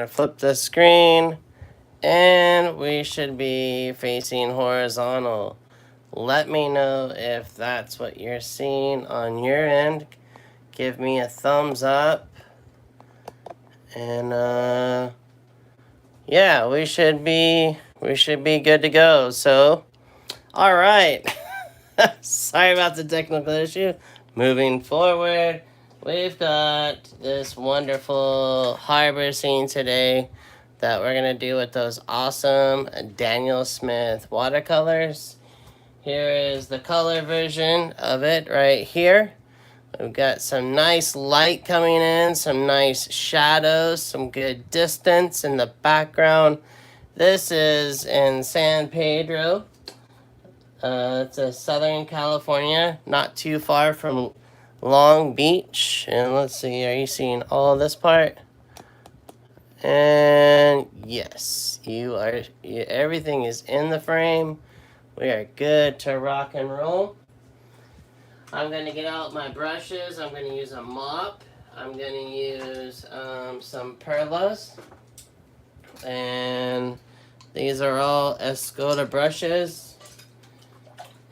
gonna flip the screen and we should be facing horizontal. Let me know if that's what you're seeing on your end. Give me a thumbs up. And yeah, we should be good to go. So, all right. Sorry about the technical issue. Moving forward, we've got this wonderful harbor scene today that we're gonna do with those awesome Daniel Smith watercolors. Here is the color version of it right here. We've got some nice light coming in, some nice shadows, some good distance in the background. This is in San Pedro. It's a Southern California, not too far from Long Beach. And let's see, are you seeing all this part? And yes, you are. Everything is in the frame. We are good to rock and roll. I'm going to get out my brushes. I'm going to use a mop. I'm going to use some perlas. And these are all Escoda brushes.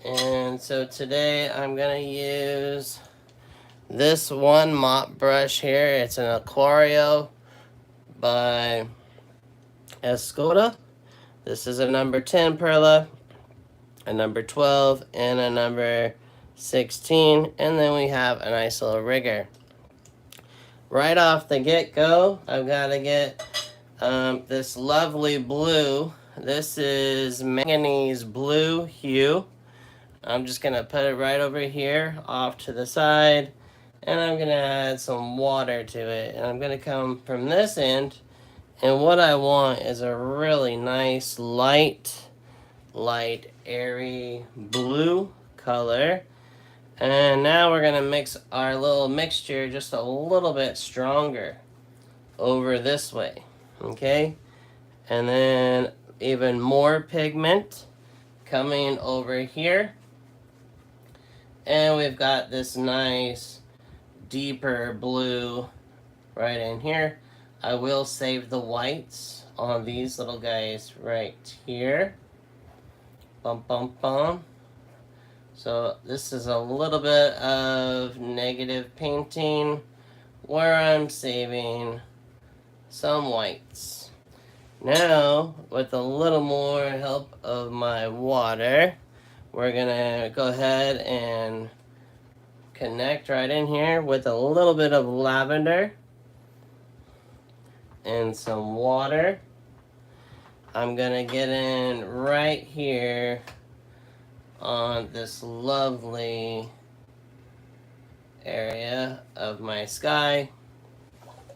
And so today I'm going to use this one mop brush here. It's an Aquario by Escoda. This is a number 10 perla, a number 12, and a number 16. And then we have a nice little rigger. Right off the get-go, I've got to get this lovely blue. This is manganese blue hue. I'm just going to put it right over here off to the side, and I'm going to add some water to it. And I'm going to come from this end, and what I want is a really nice light, airy blue color. And now we're going to mix our little mixture just a little bit stronger over this way, okay? And then even more pigment coming over here. And we've got this nice deeper blue right in here. I will save the whites on these little guys right here. Bum, bum, bum. So this is a little bit of negative painting where I'm saving some whites. Now, with a little more help of my water, we're gonna go ahead and connect right in here with a little bit of lavender and some water. I'm gonna get in right here on this lovely area of my sky.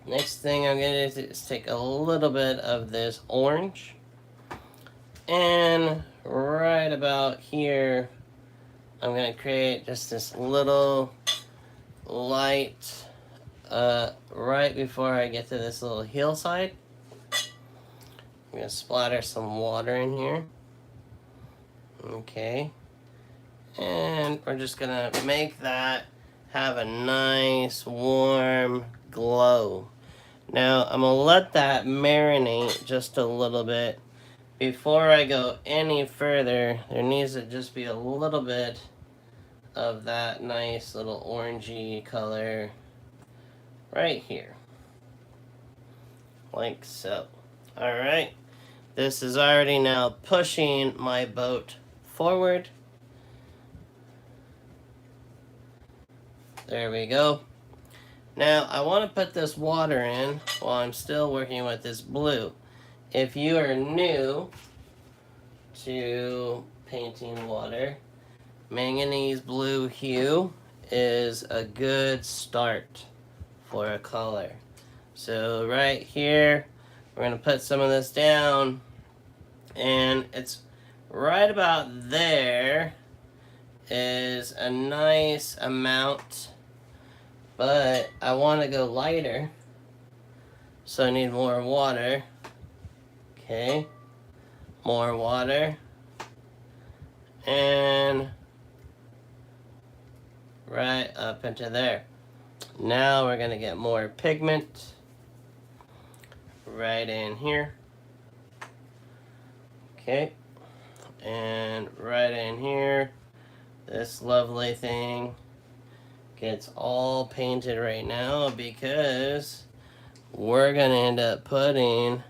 Next thing I'm gonna do is take a little bit of this orange, and right about here I'm going to create just this little light right before I get to this little hillside. I'm going to splatter some water in here. Okay. And we're just going to make that have a nice warm glow. Now I'm going to let that marinate just a little bit. Before I go any further, there needs to just be a little bit of that nice little orangey color right here. Like so. Alright. This is already now pushing my boat forward. There we go. Now I want to put this water in while I'm still working with this blue. If you are new to painting water, manganese blue hue is a good start for a color. So right here, we're going to put some of this down, and it's right about there is a nice amount, but I want to go lighter, so I need more water. Okay, more water, and right up into there. Now we're going to get more pigment. right in here. Okay, and right in here, this lovely thing gets all painted right now because we're gonna end up putting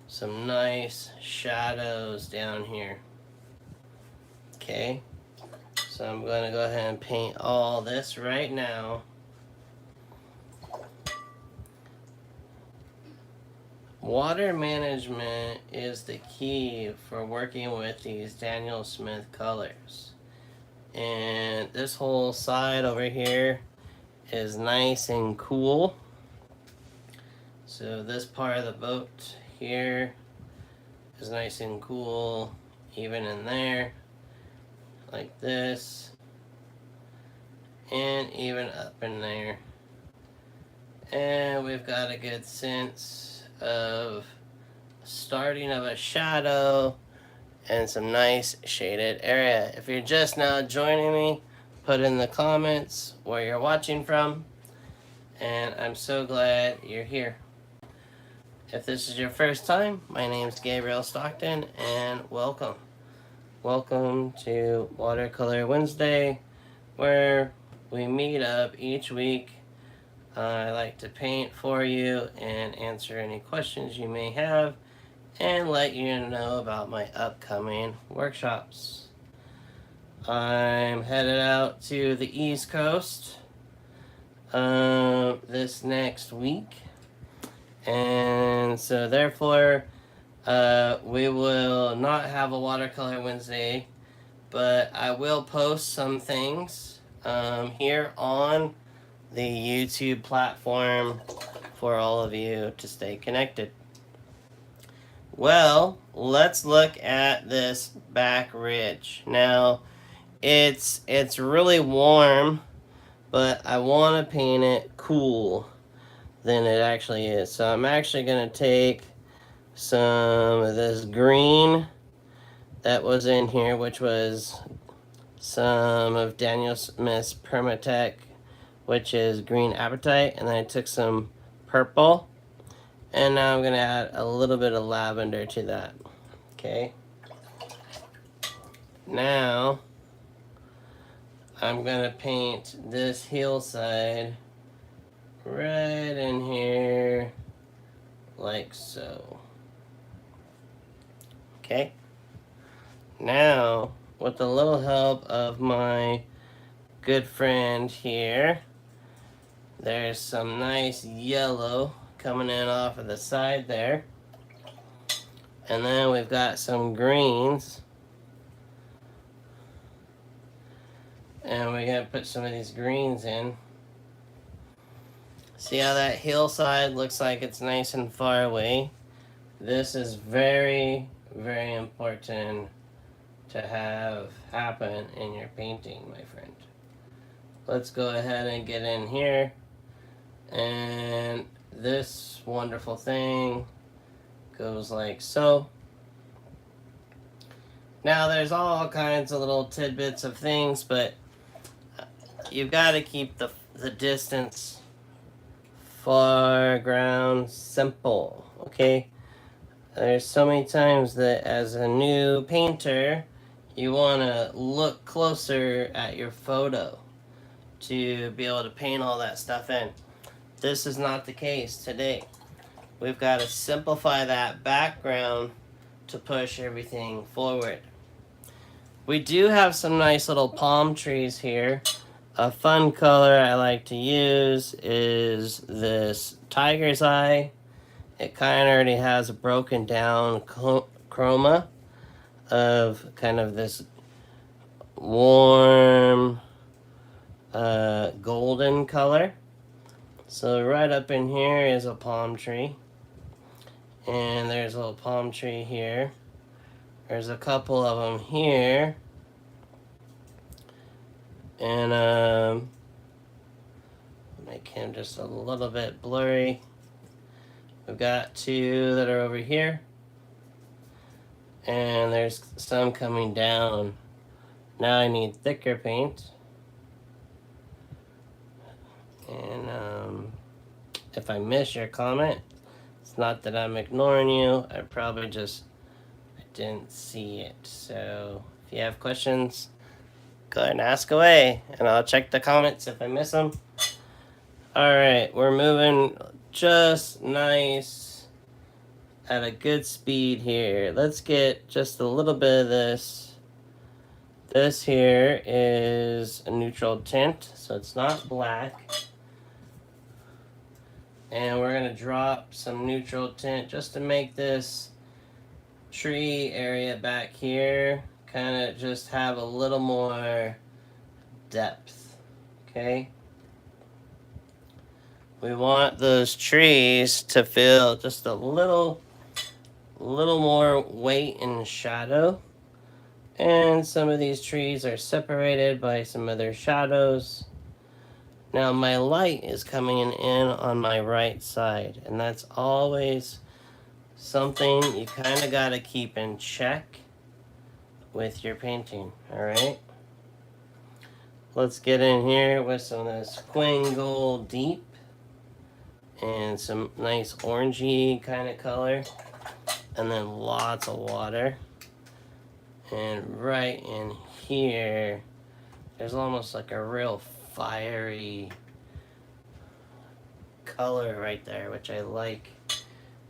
some nice shadows down here. Okay, so I'm gonna go ahead and paint all this right now. Water management is the key for working with these Daniel Smith colors. And this whole side over here is nice and cool. So this part of the boat here is nice and cool, even in there, like this, and even up in there. And we've got a good sense of starting of a shadow and some nice shaded area. If you're just now joining me, put in the comments where you're watching from, and I'm so glad you're here. If this is your first time, my name is Gabriel Stockton, and welcome. Welcome to Watercolor Wednesday, where we meet up each week. I like to paint for you and answer any questions you may have and let you know about my upcoming workshops. I'm headed out to the East Coast this next week, and so therefore we will not have a Watercolor Wednesday, but I will post some things here on the YouTube platform for all of you to stay connected. Well, let's look at this back ridge. Now, it's really warm, but I want to paint it cool than it actually is. So I'm actually going to take some of this green that was in here, which was some of Daniel Smith's Permatech, which is green apatite, and then I took some purple, and now I'm going to add a little bit of lavender to that. Okay, now I'm going to paint this hillside right in here like so. Okay, now with a little help of my good friend here, there's some nice yellow coming in off of the side there. And then we've got some greens. And we're going to put some of these greens in. See how that hillside looks like it's nice and far away? This is very, very important to have happen in your painting, my friend. Let's go ahead and get in here. And this wonderful thing goes like so. Now there's all kinds of little tidbits of things, but you've got to keep the distance, foreground, simple, okay? There's so many times that as a new painter, you want to look closer at your photo to be able to paint all that stuff in. This is not the case today. We've got to simplify that background to push everything forward. We do have some nice little palm trees here. A fun color I like to use is this tiger's eye. It kind of already has a broken down chroma of kind of this warm golden color. So right up in here is a palm tree. And there's a little palm tree here. There's a couple of them here. And make him just a little bit blurry. We've got two that are over here. And there's some coming down. Now I need thicker paint. And if I miss your comment, It's not that I'm ignoring you. I probably just didn't see it. So if you have questions, go ahead and ask away, and I'll check the comments if I miss them. All right, we're moving just nice at a good speed here. Let's get just a little bit of this. This here is a neutral tint, so it's not black. And we're gonna drop some neutral tint just to make this tree area back here kind of just have a little more depth. Okay, we want those trees to feel just a little more weight and shadow, and some of these trees are separated by some other shadows. Now my light is coming in on my right side, and that's always something you kind of got to keep in check with your painting. All right, let's get in here with some of this Queen Gold Deep and some nice orangey kind of color, and then lots of water. And right in here there's almost like a real fiery color right there, which I like.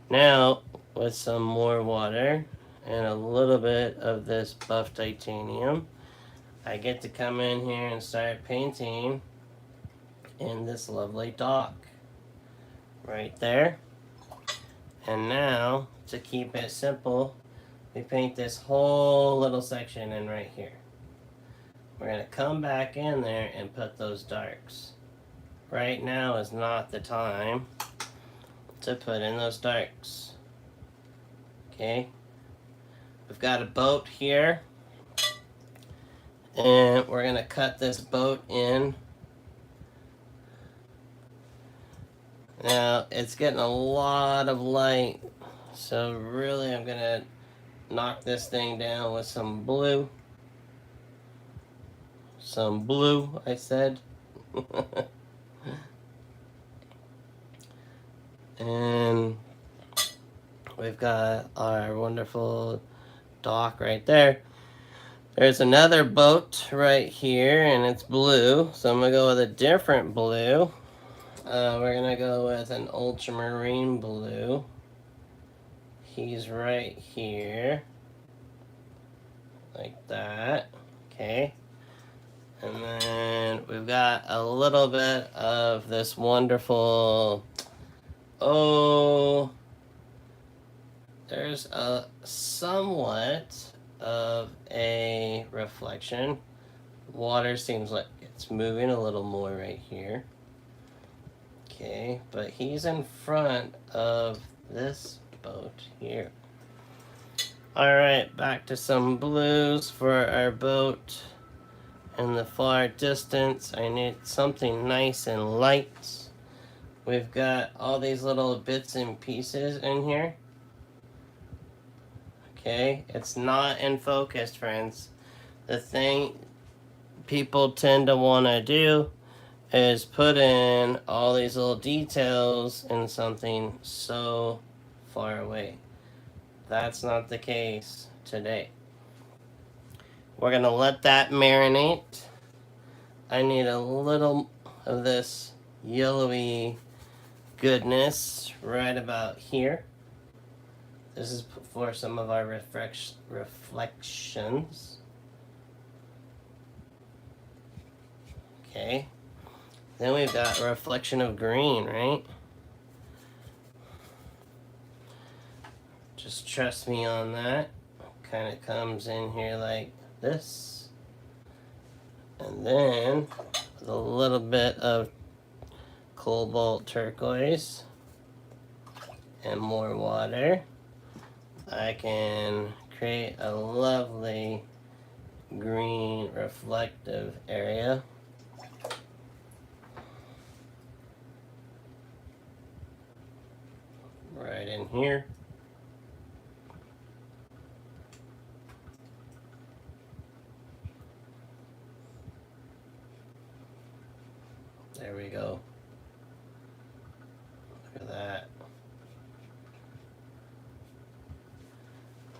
Now with some more water and a little bit of this buff titanium, I get to come in here and start painting in this lovely dock right there. And now, to keep it simple, we paint this whole little section in right here. We're going to come back in there and put those darks. Right now is not the time to put in those darks. Okay, we've got a boat here, and we're going to cut this boat in. Now it's getting a lot of light, so really I'm going to knock this thing down with some blue. Some blue, I said. And we've got our wonderful dock right there. There's another boat right here, and it's blue, so I'm going to go with a different blue. We're going to go with an ultramarine blue. He's right here. Like that. Okay. And then we've got a little bit of this wonderful, there's a somewhat of a reflection. Water seems like it's moving a little more right here. Okay, but he's in front of this boat here. Alright, back to some blues for our boat. In the far distance, I need something nice and light. We've got all these little bits and pieces in here. Okay, it's not in focus, friends. The thing people tend to want to do is put in all these little details in something so far away. That's not the case today. We're going to let that marinate. I need a little of this yellowy goodness right about here. This is for some of our reflections. Okay. Then we've got a reflection of green, right? Just trust me on that. Kind of comes in here like this. And then with a little bit of cobalt turquoise and more water, I can create a lovely green reflective area. Right in here. There we go. Look at that.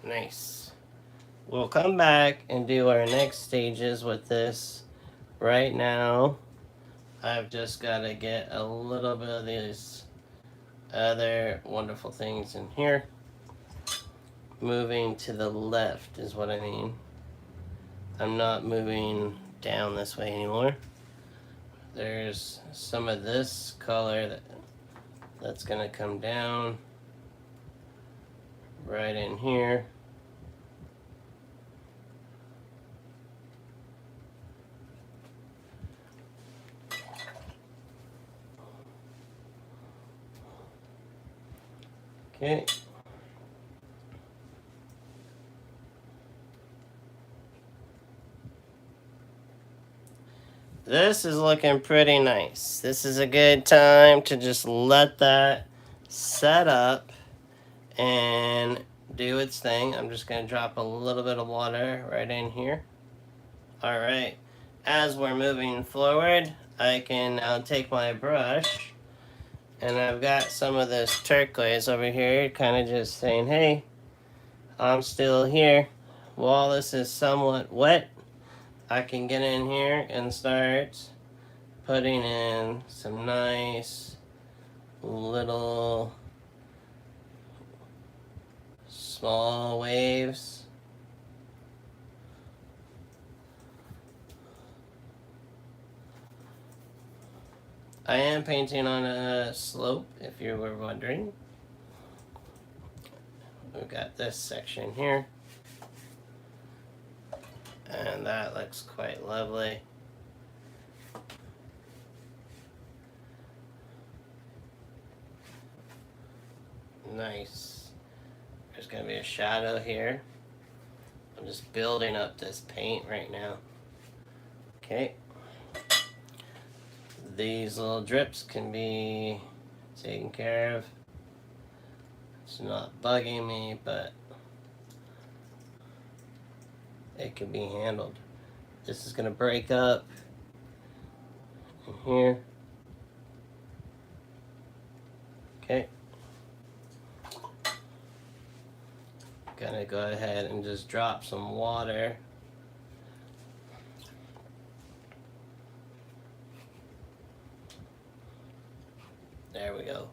Nice. We'll come back and do our next stages with this. Right now, I've just got to get a little bit of these other wonderful things in here. Moving to the left is what I mean. I'm not moving down this way anymore. There's some of this color that's going to come down right in here. Okay. This is looking pretty nice. This is a good time to just let that set up and do its thing. I'm just going to drop a little bit of water right in here. All right. As we're moving forward, I can now take my brush, and I've got some of this turquoise over here, kind of just saying, hey, I'm still here. While this is somewhat wet, I can get in here and start putting in some nice little small waves. I am painting on a slope, if you were wondering. We've got this section here, and that looks quite lovely. Nice. There's going to be a shadow here. I'm just building up this paint right now. Okay. These little drips can be taken care of. It's not bugging me, but it can be handled. This is going to break up in here. Okay. Gonna go ahead and just drop some water. There we go.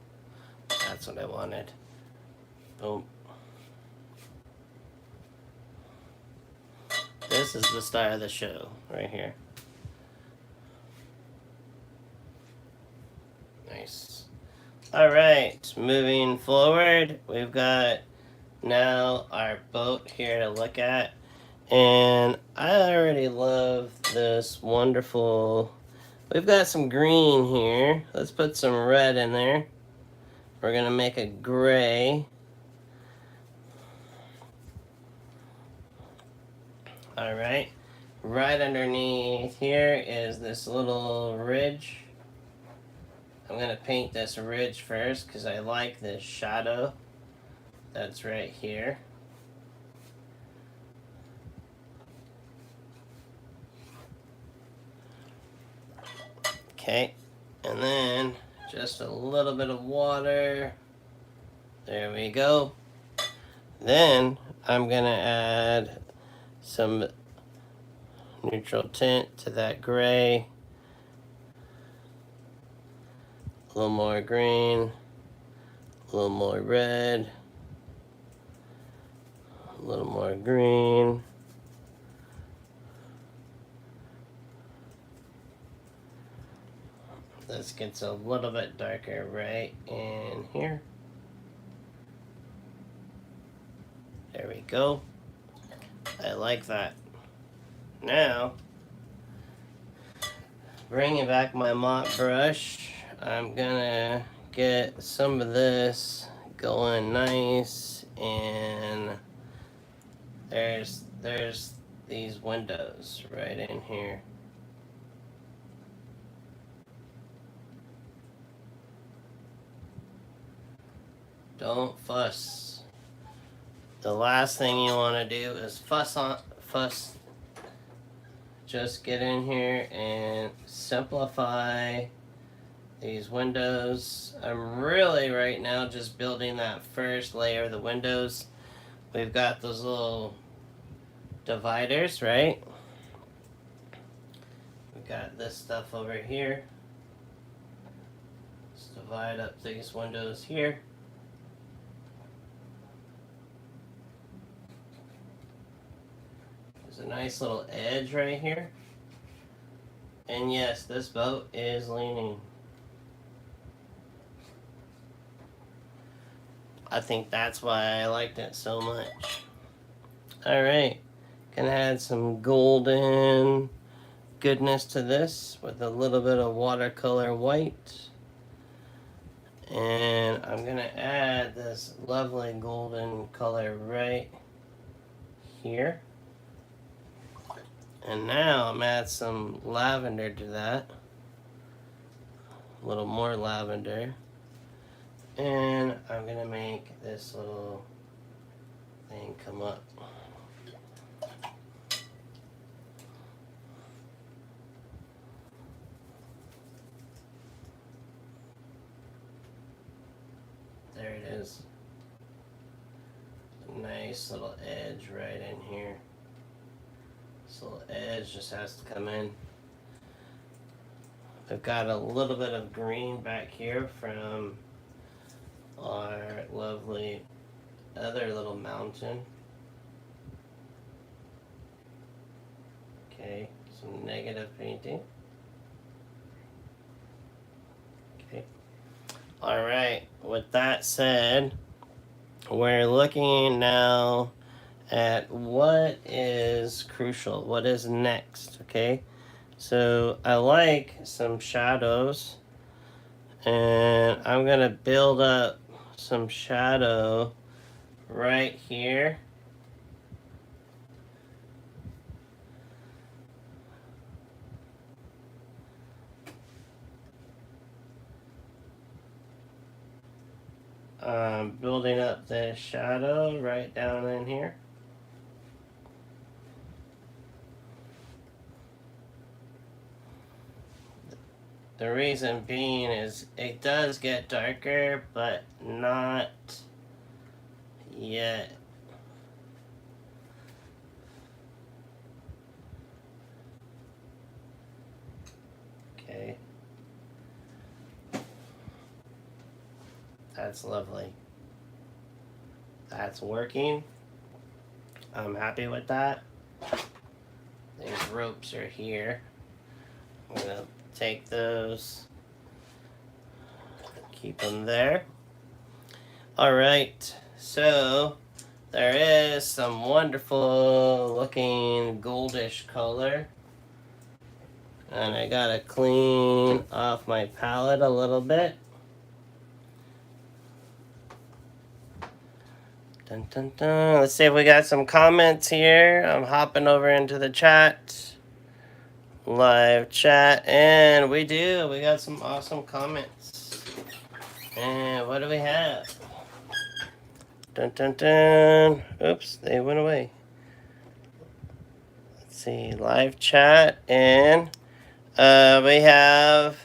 That's what I wanted. Boom. This is the star of the show right here. Nice. All right, moving forward, we've got now our boat here to look at, and I already love this wonderful. We've got some green here. Let's put some red in there. We're gonna make a gray. All right, right underneath here is this little ridge. I'm gonna paint this ridge first because I like this shadow that's right here. Okay, and then just a little bit of water. There we go. Then I'm gonna add some neutral tint to that gray. A little more green, a little more red, a little more green. This gets a little bit darker right in here. There we go. I like that. Now, bringing back my mop brush, I'm gonna get some of this going nice, and there's these windows right in here. Don't fuss. The last thing you want to do is fuss. Just get in here and simplify these windows. I'm really right now just building that first layer of the windows. we've got those little dividers, right? We've got this stuff over here. Let's divide up these windows here. There's a nice little edge right here. And yes, this boat is leaning. I think that's why I liked it so much. Alright, gonna add some golden goodness to this with a little bit of watercolor white. And I'm gonna add this lovely golden color right here. And now I'm add some lavender to that. A little more lavender. And I'm gonna make this little thing come up. There it is. A nice little edge right in here. This little edge just has to come in. I've got a little bit of green back here from our lovely other little mountain. Okay, some negative painting. Okay. Alright, with that said, we're looking now at what is crucial, what is next, okay? So I like some shadows, and I'm gonna build up some shadow right here. Building up the shadow right down in here. The reason being is it does get darker, but not yet. Okay. That's lovely. That's working. I'm happy with that. These ropes are here. I'm gonna take those, keep them there. Alright, so there is some wonderful looking goldish color. And I gotta clean off my palette a little bit. Dun, dun, dun. Let's see if we got some comments here. I'm hopping over into the chat. Live chat, and we do. We got some awesome comments. And what do we have? Dun dun dun. Oops, they went away. Let's see, live chat, and we have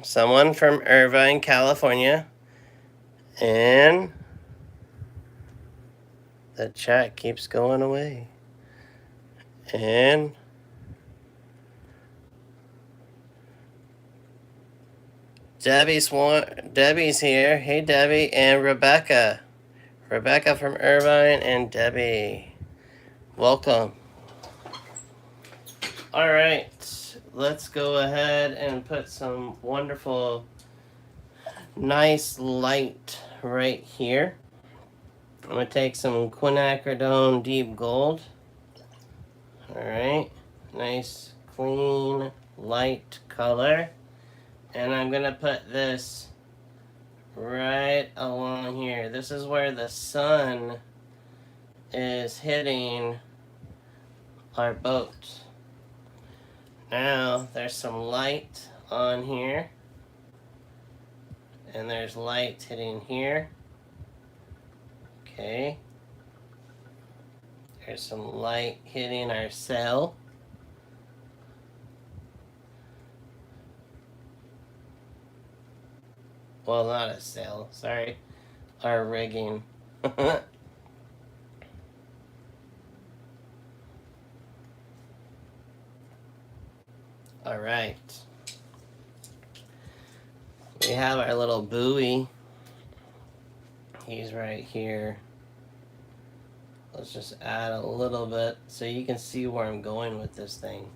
someone from Irvine, California, and the chat keeps going away. And Debbie's here. Hey, Debbie, and Rebecca. Rebecca from Irvine and Debbie. Welcome. All right, let's go ahead and put some wonderful, nice light right here. I'm going to take some quinacridone deep gold. All right, nice, clean, light color. And I'm going to put this right along here. This is where the sun is hitting our boat. Now, there's some light on here. And there's light hitting here. Okay. There's some light hitting our sail. Well, not a sail, sorry. Our rigging. All right. We have our little buoy. He's right here. Let's just add a little bit so you can see where I'm going with this thing.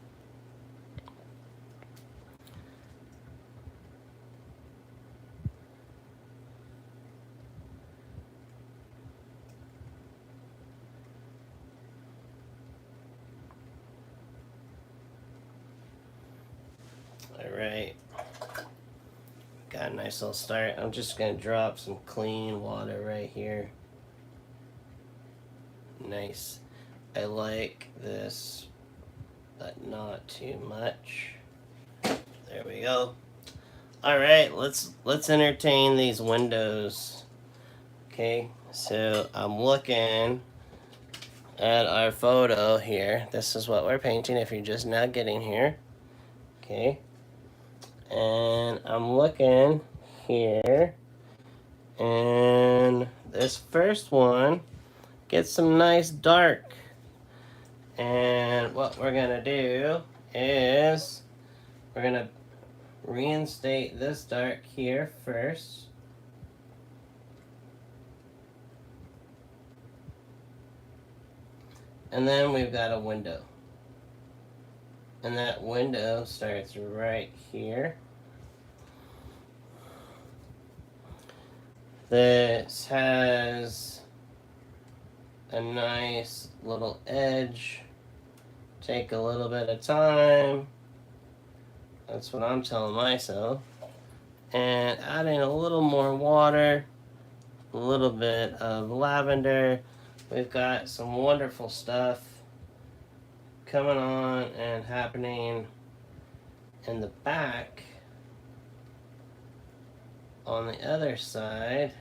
Alright. Got a nice little start. I'm just going to drop some clean water right here. Nice. I like this, but not too much. There we go. Alright, let's entertain these windows. Okay, so I'm looking at our photo here. This is what we're painting if you're just now getting here. Okay. And I'm looking here, and this first one gets some nice dark. And what we're gonna do is we're gonna reinstate this dark here first. And then we've got a window. And that window starts right here. This has a nice little edge. Take a little bit of time. That's what I'm telling myself. And adding a little more water, a little bit of lavender. We've got some wonderful stuff coming on and happening in the back. On the other side,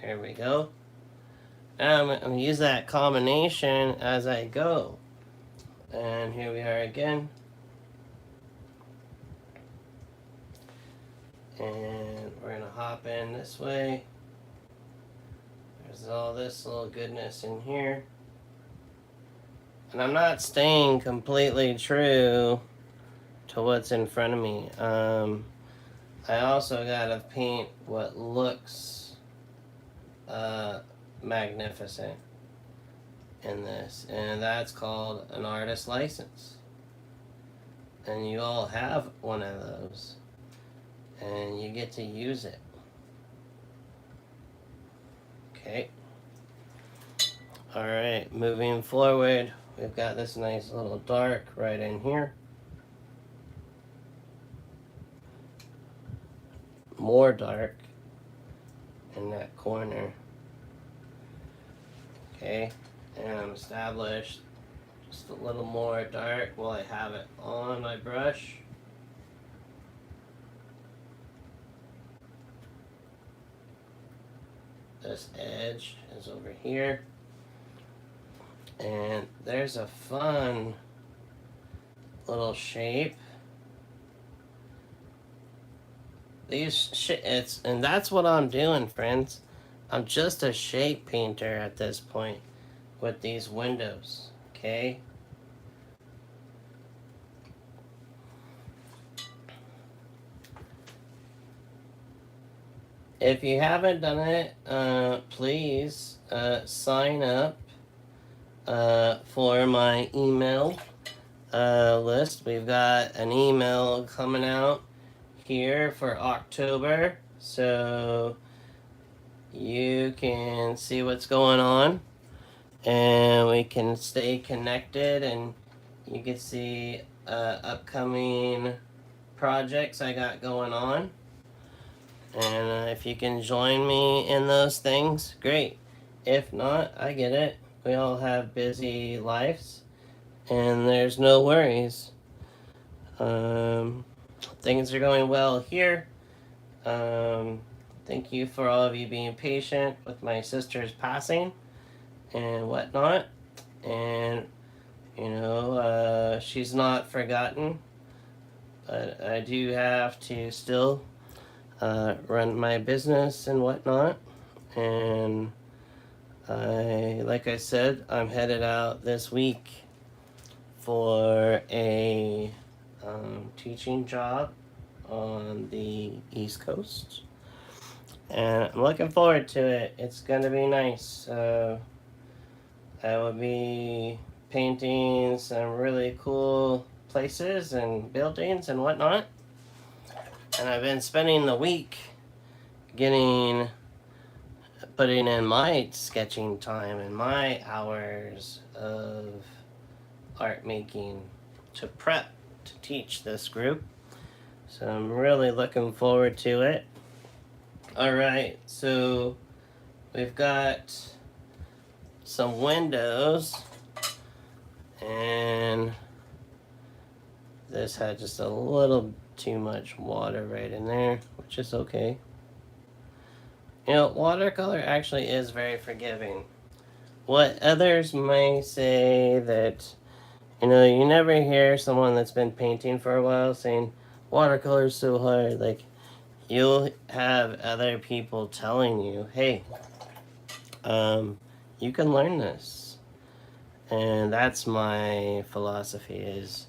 here we go. Now I'm going to use that combination as I go. And here we are again. And we're going to hop in this way. There's all this little goodness in here. And I'm not staying completely true to what's in front of me. I also got to paint what looks magnificent in this. And that's called an artist license. And you all have one of those. And you get to use it. Okay. Alright, moving forward, we've got this nice little dark right in here. More dark in that corner. Okay, and I'm established just a little more dark while I have it on my brush. This edge is over here. And there's a fun little shape. And that's what I'm doing, friends. I'm just a shape painter at this point with these windows, okay? If you haven't done it, please sign up for my email list. We've got an email coming out here for October, so you can see what's going on and we can stay connected, and you can see upcoming projects I got going on. And if you can join me in those things, great. If not, I get it. We all have busy lives, and there's no worries. Things are going well here. Thank you for all of you being patient with my sister's passing and whatnot. And, you know, she's not forgotten. But I do have to still run my business and whatnot. And like I said, I'm headed out this week for a teaching job on the East Coast. And I'm looking forward to it. It's going to be nice. I will be painting some really cool places and buildings and whatnot. And I've been spending the week putting in my sketching time and my hours of art making to prep to teach this group. So I'm really looking forward to it. Alright, so we've got some windows, and this had just a little too much water right in there, which is okay. You know, watercolor actually is very forgiving. What others may say that, you know, you never hear someone that's been painting for a while saying watercolor is so hard. Like, you'll have other people telling you, hey, you can learn this. And that's my philosophy is,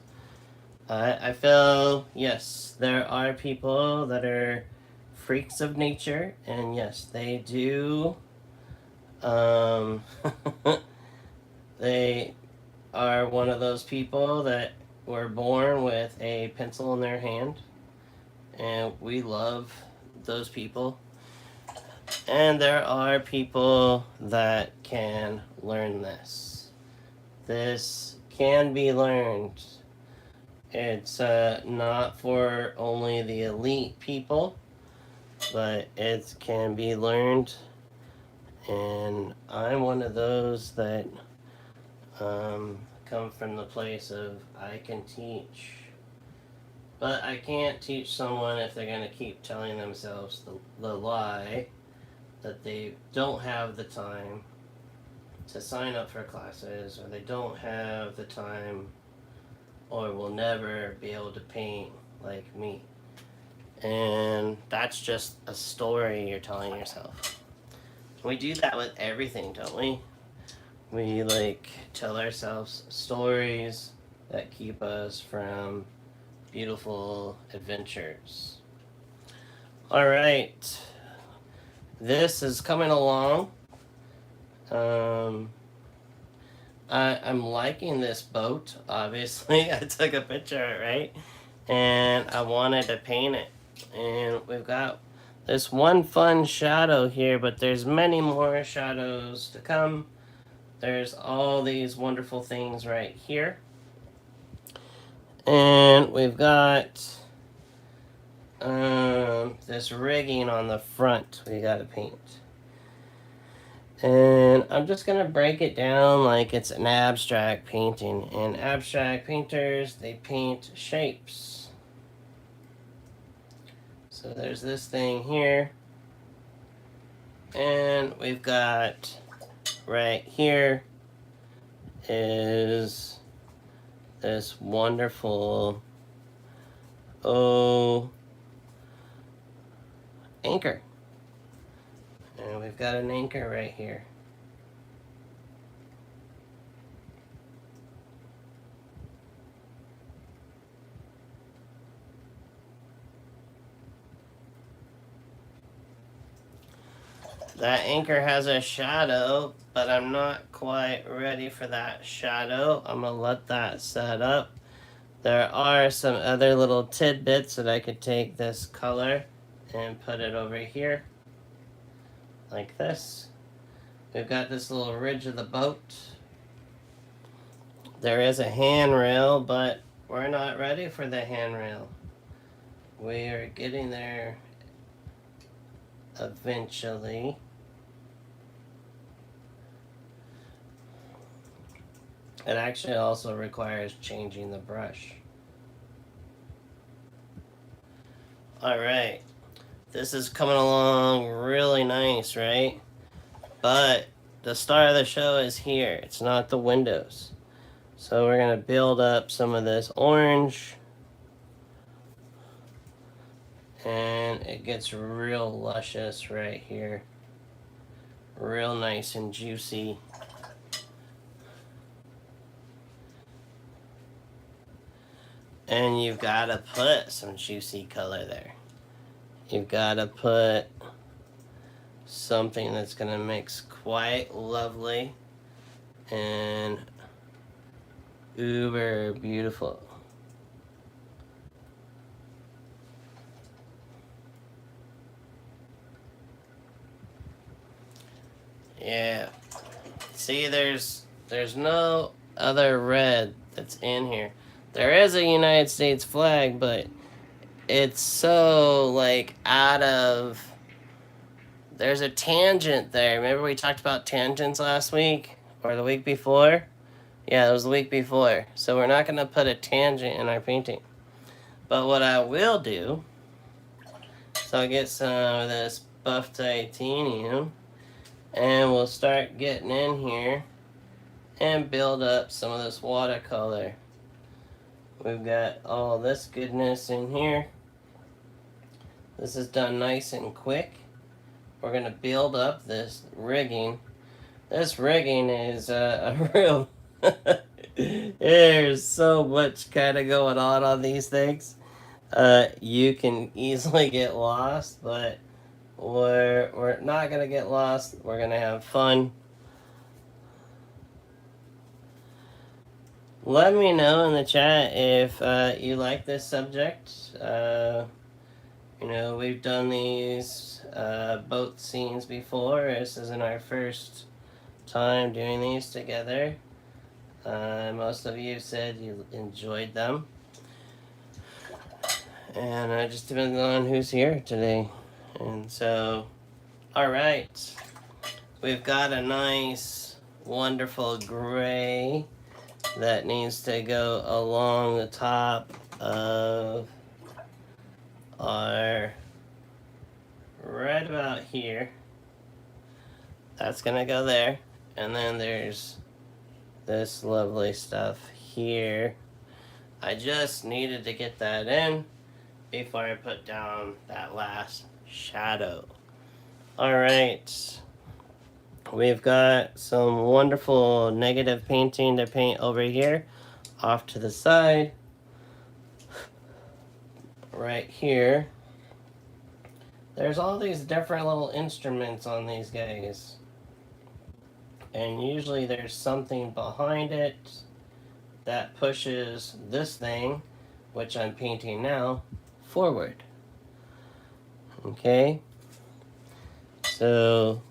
I feel, yes, there are people that are freaks of nature, and yes, they do, they are one of those people that were born with a pencil in their hand, and we love those people. And there are people that can learn this. This can be learned. It's not for only the elite people, but it can be learned. And I'm one of those that come from the place of I can teach. But I can't teach someone if they're going to keep telling themselves the lie that they don't have the time to sign up for classes, or they don't have the time, or will never be able to paint like me. And that's just a story you're telling yourself. We do that with everything, don't we? We like tell ourselves stories that keep us from beautiful adventures. All right, this is coming along. I'm liking this boat, obviously. I took a picture of it, right? And I wanted to paint it. And we've got this one fun shadow here, but there's many more shadows to come. There's all these wonderful things right here. And we've got this rigging on the front we gotta paint. And I'm just going to break it down like it's an abstract painting. And abstract painters, they paint shapes. So there's this thing here. And we've got right here is this wonderful anchor. And we've got an anchor right here. That anchor has a shadow, but I'm not quite ready for that shadow. I'm going to let that set up. There are some other little tidbits that I could take this color and put it over here. Like this. We've got this little ridge of the boat. There is a handrail, but we're not ready for the handrail. We are getting there eventually. It actually also requires changing the brush. Alright, this is coming along really nice, right? But the star of the show is here. It's not the windows. So we're going to build up some of this orange. and it gets real luscious right here. Real nice and juicy. And you've got to put some juicy color there. You've got to put something that's going to mix quite lovely and uber beautiful. Yeah. See, there's no other red that's in here. There is a United States flag, but it's so like out of. There's a tangent there. Remember we talked about tangents last week or the week before? Yeah, it was the week before. So we're not going to put a tangent in our painting. But what I will do, so I'll get some of this buff titanium, and we'll start getting in here and build up some of this watercolor. We've got all this goodness in here. This is done nice and quick. We're going to build up this rigging. This rigging is a real... There's so much kind of going on these things. You can easily get lost, but we're not going to get lost. We're going to have fun. Let me know in the chat if you like this subject. You know, we've done these boat scenes before. This isn't our first time doing these together. Most of you said you enjoyed them. And it just depends on who's here today. And so, alright. We've got a nice, wonderful gray that needs to go along the top of our, right about here. That's gonna go there. And then there's this lovely stuff here. I just needed to get that in before I put down that last shadow. Alright. We've got some wonderful negative painting to paint over here, off to the side. Right here. There's all these different little instruments on these guys. And usually there's something behind it that pushes this thing, which I'm painting now, forward. Okay? So,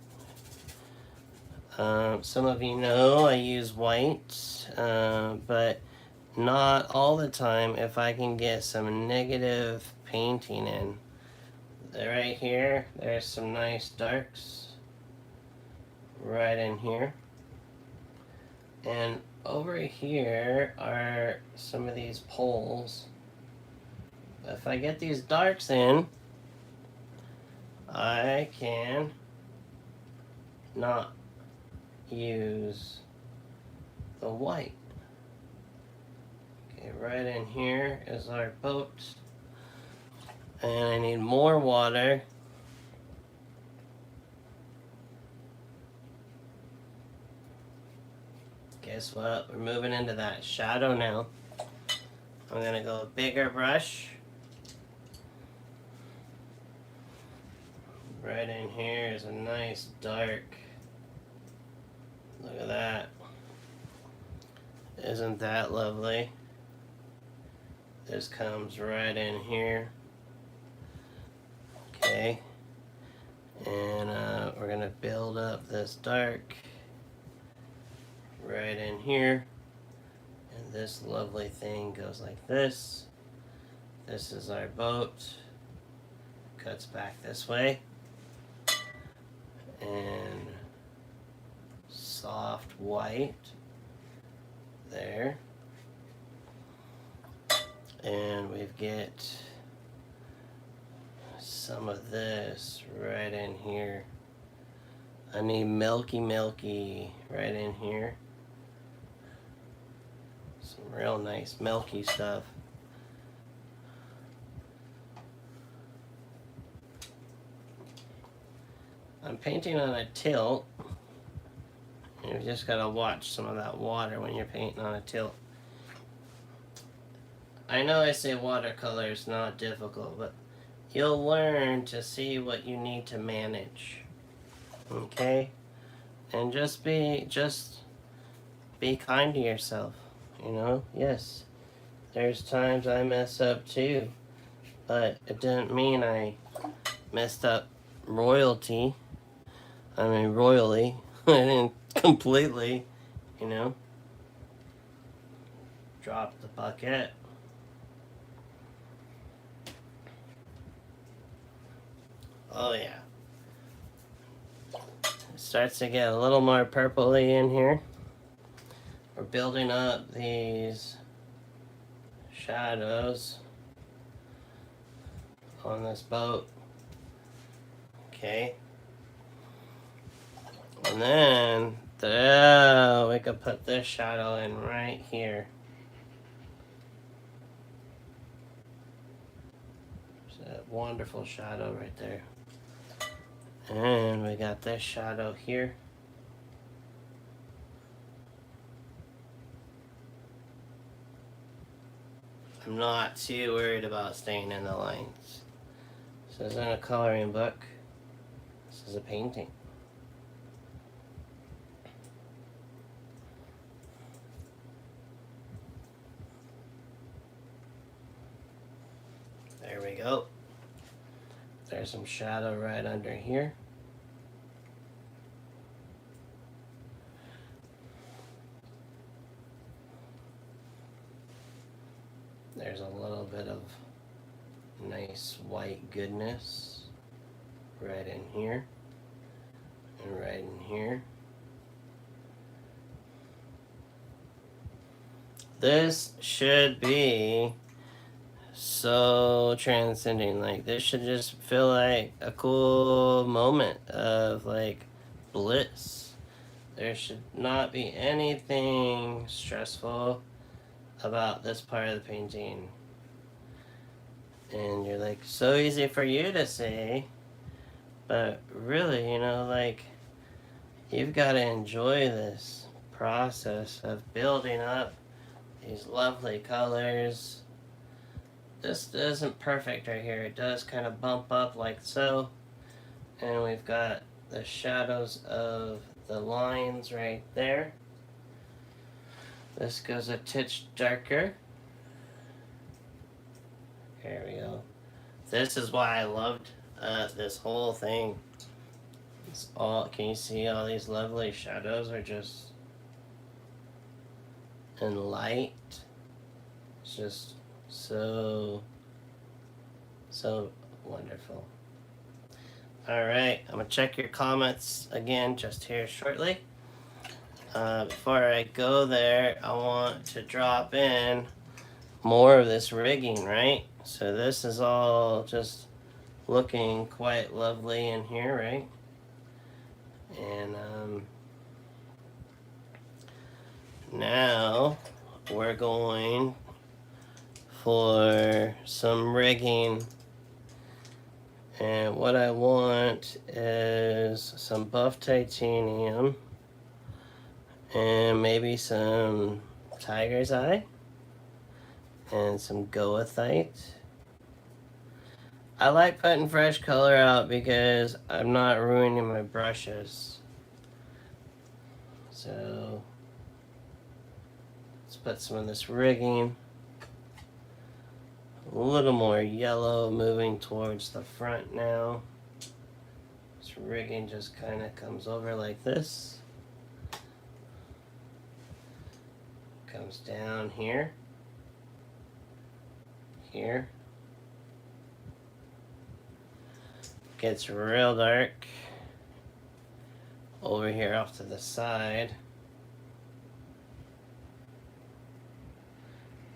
some of you know I use white, but not all the time if I can get some negative painting in. Right here, there's some nice darks right in here. And over here are some of these poles. If I get these darks in, I can not use the white. Okay, right in here is our boat. And I need more water. Guess what? We're moving into that shadow now. I'm gonna go a bigger brush. Right in here is a nice dark. Look at that. Isn't that lovely? This comes right in here. Okay. And we're gonna build up this dark right in here. And this lovely thing goes like this. This is our boat. Cuts back this way. And soft white there. And we get some of this right in here. I need milky right in here. Some real nice milky stuff. I'm painting on a tilt. You just gotta watch some of that water when you're painting on a tilt. I know I say watercolor is not difficult, but you'll learn to see what you need to manage. Okay? And just be kind to yourself. You know? Yes. There's times I mess up too. But it didn't mean I messed up royally. I didn't completely, you know, drop the bucket. Oh yeah. It starts to get a little more purpley in here. We're building up these shadows on this boat. Okay. And then we could put this shadow in right here. There's that wonderful shadow right there. And we got this shadow here. I'm not too worried about staying in the lines. This isn't a coloring book. This is a painting. There we go. There's some shadow right under here. There's a little bit of nice white goodness right in here and right in here. This should be so transcending. Like, this should just feel like a cool moment of like bliss. There should not be anything stressful about this part of the painting. And you're like, so easy for you to say, but really, you know, like, you've got to enjoy this process of building up these lovely colors. This isn't perfect right here. It does kind of bump up like so. And we've got the shadows of the lines right there. This goes a titch darker. There we go. This is why I loved this whole thing. It's all, can you see all these lovely shadows are just in light? It's just so wonderful. Alright, I'm going to check your comments again just here shortly. Before I go there, I want to drop in more of this rigging, right? So this is all just looking quite lovely in here, right? And now we're going for some rigging. And what I want is some buff titanium and maybe some tiger's eye and some goethite. I like putting fresh color out because I'm not ruining my brushes. So let's put some of this rigging. A little more yellow moving towards the front now. This rigging just kind of comes over like this. Comes down here. Here. Gets real dark. Over here off to the side.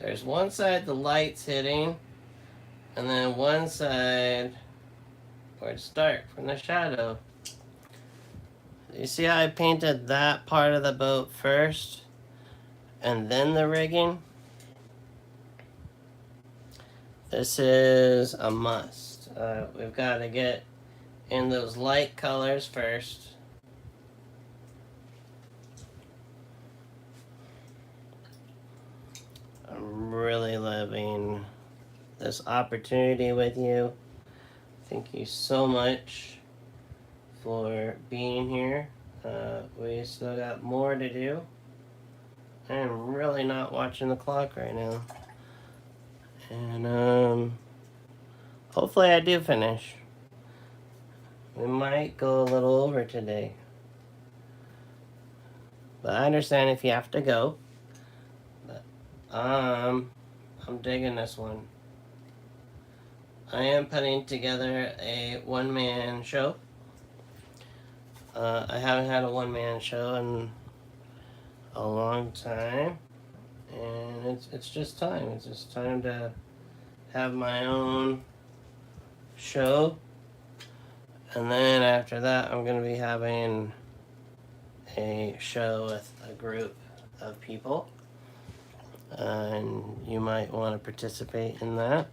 There's one side the light's hitting, and then one side where it's dark from the shadow. You see how I painted that part of the boat first, and then the rigging? This is a must. We've got to get in those light colors first. I'm really loving this opportunity with you. Thank you so much for being here. We still got more to do. I'm really not watching the clock right now. And hopefully I do finish. We might go a little over today. But I understand if you have to go. But I'm digging this one. I am putting together a one-man show. I haven't had a one-man show in a long time. And it's just time. It's just time to have my own show. And then after that, I'm going to be having a show with a group of people. And you might want to participate in that.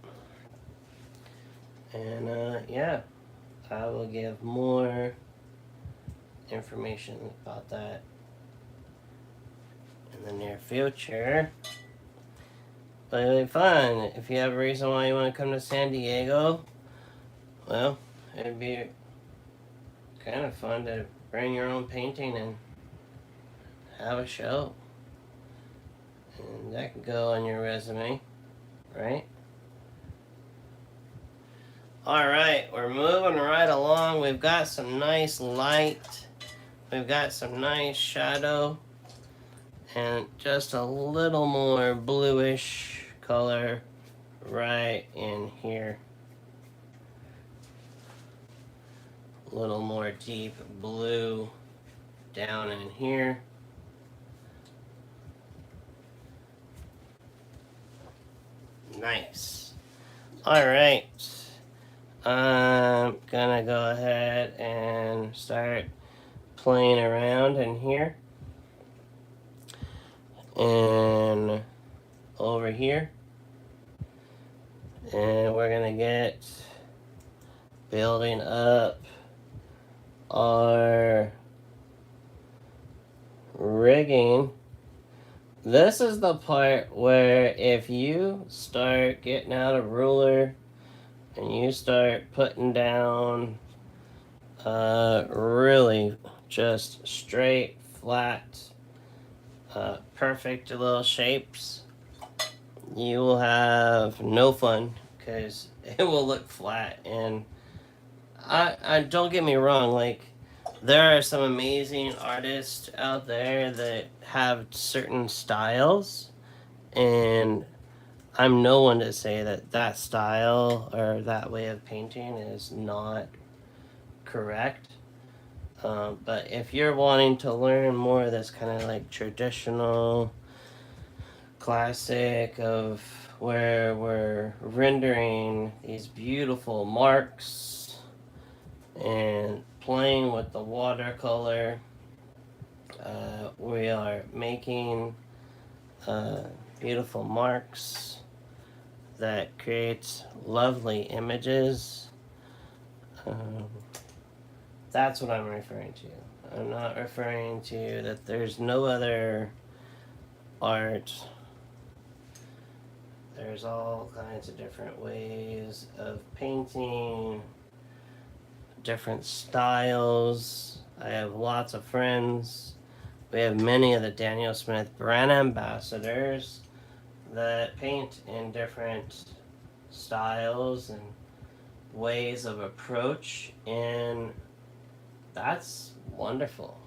And yeah, I will give more information about that in the near future. But it'll be fun. If you have a reason why you want to come to San Diego, well, it'd be kind of fun to bring your own painting and have a show. And that could go on your resume, right? Alright, we're moving right along. We've got some nice light. We've got some nice shadow. And just a little more bluish color right in here. A little more deep blue down in here. Nice. Alright. I'm gonna go ahead and start playing around in here. And over here. And we're gonna get building up our rigging. This is the part where if you start getting out a ruler and you start putting down really just straight, flat, perfect little shapes, you will have no fun because it will look flat. And I don't get me wrong, like, there are some amazing artists out there that have certain styles, and I'm no one to say that that style or that way of painting is not correct. But if you're wanting to learn more of this kind of like traditional classic of where we're rendering these beautiful marks and playing with the watercolor, we are making beautiful marks that creates lovely images. That's what I'm referring to. I'm not referring to that there's no other art. There's all kinds of different ways of painting, different styles. I have lots of friends. We have many of the Daniel Smith brand ambassadors that paint in different styles and ways of approach, and that's wonderful.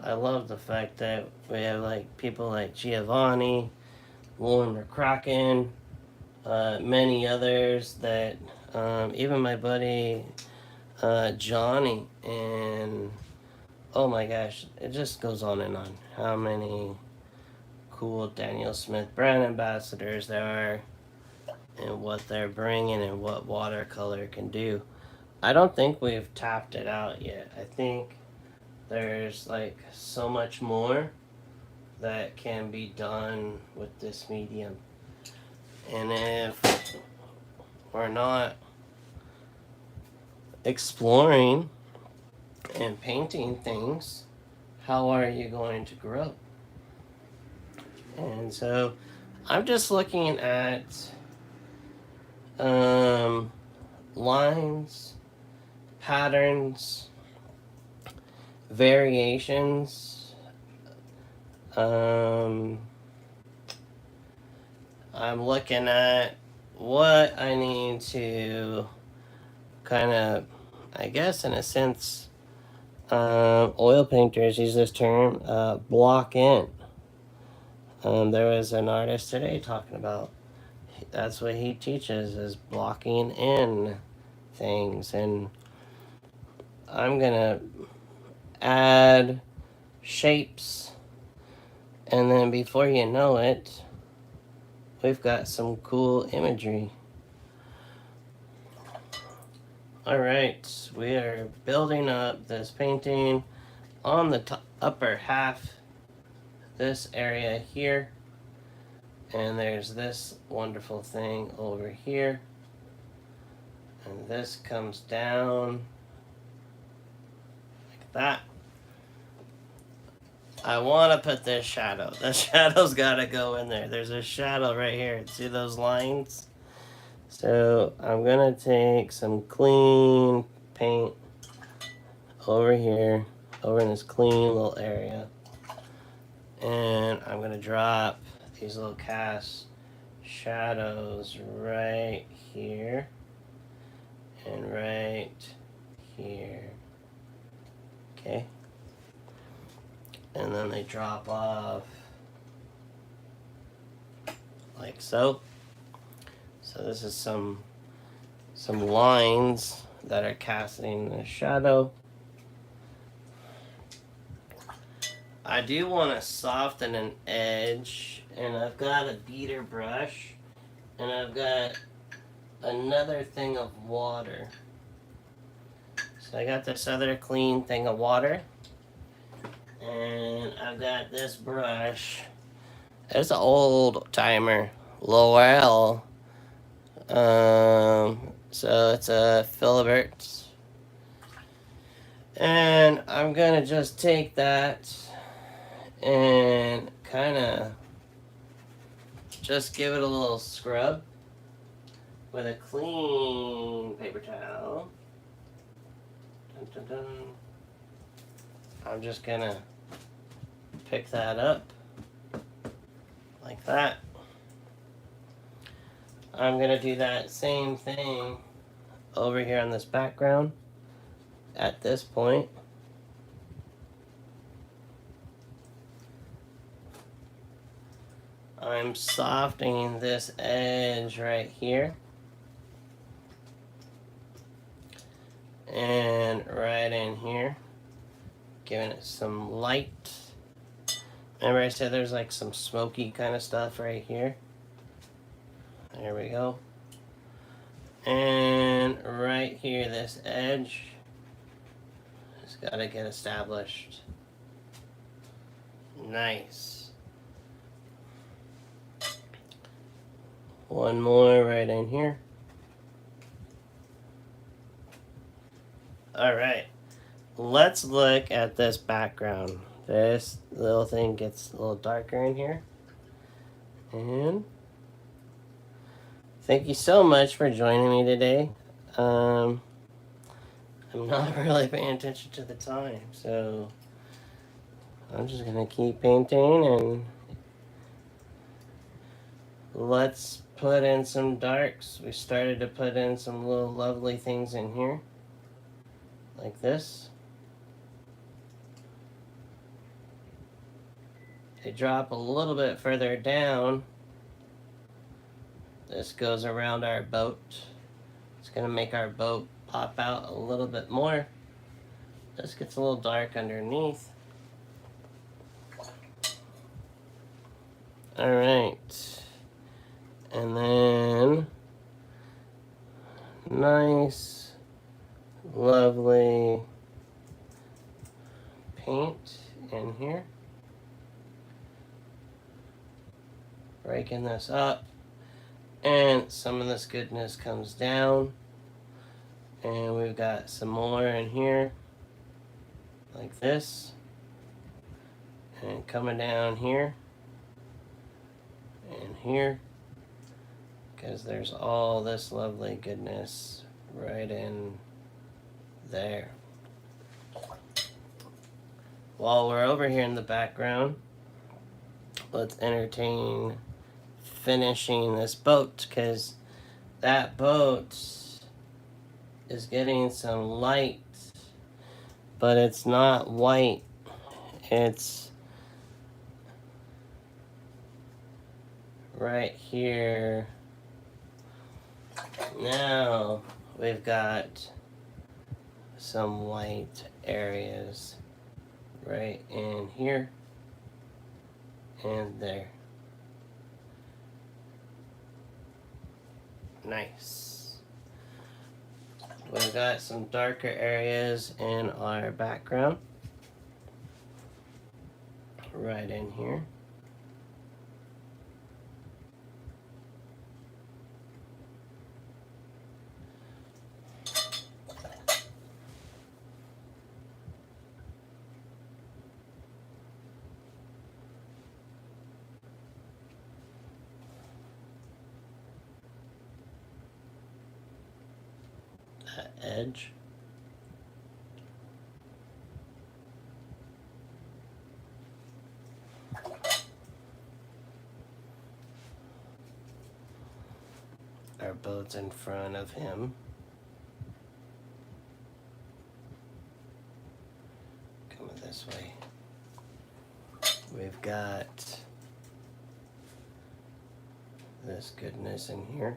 I love the fact that we have like people like Giovanni, Lauren McCracken, many others that even my buddy Johnny, and oh my gosh, it just goes on and on. How many cool Daniel Smith brand ambassadors there are, and what they're bringing, and what watercolor can do. I don't think we've tapped it out yet. I think there's like so much more that can be done with this medium. And if we're not exploring and painting things, how are you going to grow? And so I'm just looking at lines, patterns, variations. I'm looking at what I need to kind of, I guess in a sense, oil painters use this term, block in. There was an artist today talking about, that's what he teaches, is blocking in things. And I'm gonna add shapes, and then before you know it, we've got some cool imagery. Alright, we are building up this painting on the upper half, this area here, and there's this wonderful thing over here, and this comes down like that. I want to put this shadow. The shadow's got to go in there. There's a shadow right here. See those lines? So I'm going to take some clean paint over here, over in this clean little area. And I'm going to drop these little cast shadows right here and right here. Okay. And then they drop off like so. So this is some lines that are casting the shadow. I do want to soften an edge, and I've got a beater brush, and I've got another thing of water. So I got this other clean thing of water, and I've got this brush. It's an old timer, Lowell. So it's a filbert, and I'm gonna just take that and kind of just give it a little scrub with a clean paper towel. Dun, dun, dun. I'm just gonna pick that up like that. I'm gonna do that same thing over here on this background at this point. I'm softening this edge right here and right in here, giving it some light. Remember I said there's like some smoky kind of stuff right here? There we go. And right here, this edge has got to get established. Nice. One more right in here. Alright, let's look at this background. This little thing gets a little darker in here. And thank you so much for joining me today. I'm not really paying attention to the time, so I'm just gonna keep painting, and let's put in some darks. We started to put in some little lovely things in here, like this. They drop a little bit further down. This goes around our boat. It's gonna make our boat pop out a little bit more. This gets a little dark underneath. Alright. And then nice, lovely paint in here. Breaking this up. And some of this goodness comes down. And we've got some more in here, like this. And coming down here. And here. Because there's all this lovely goodness right in there. While we're over here in the background, let's entertain finishing this boat, because that boat is getting some light, but it's not white. It's right here. Now we've got some white areas right in here and there. Nice. We've got some darker areas in our background right in here. That edge. Our boat's in front of him. Coming this way. We've got this goodness in here.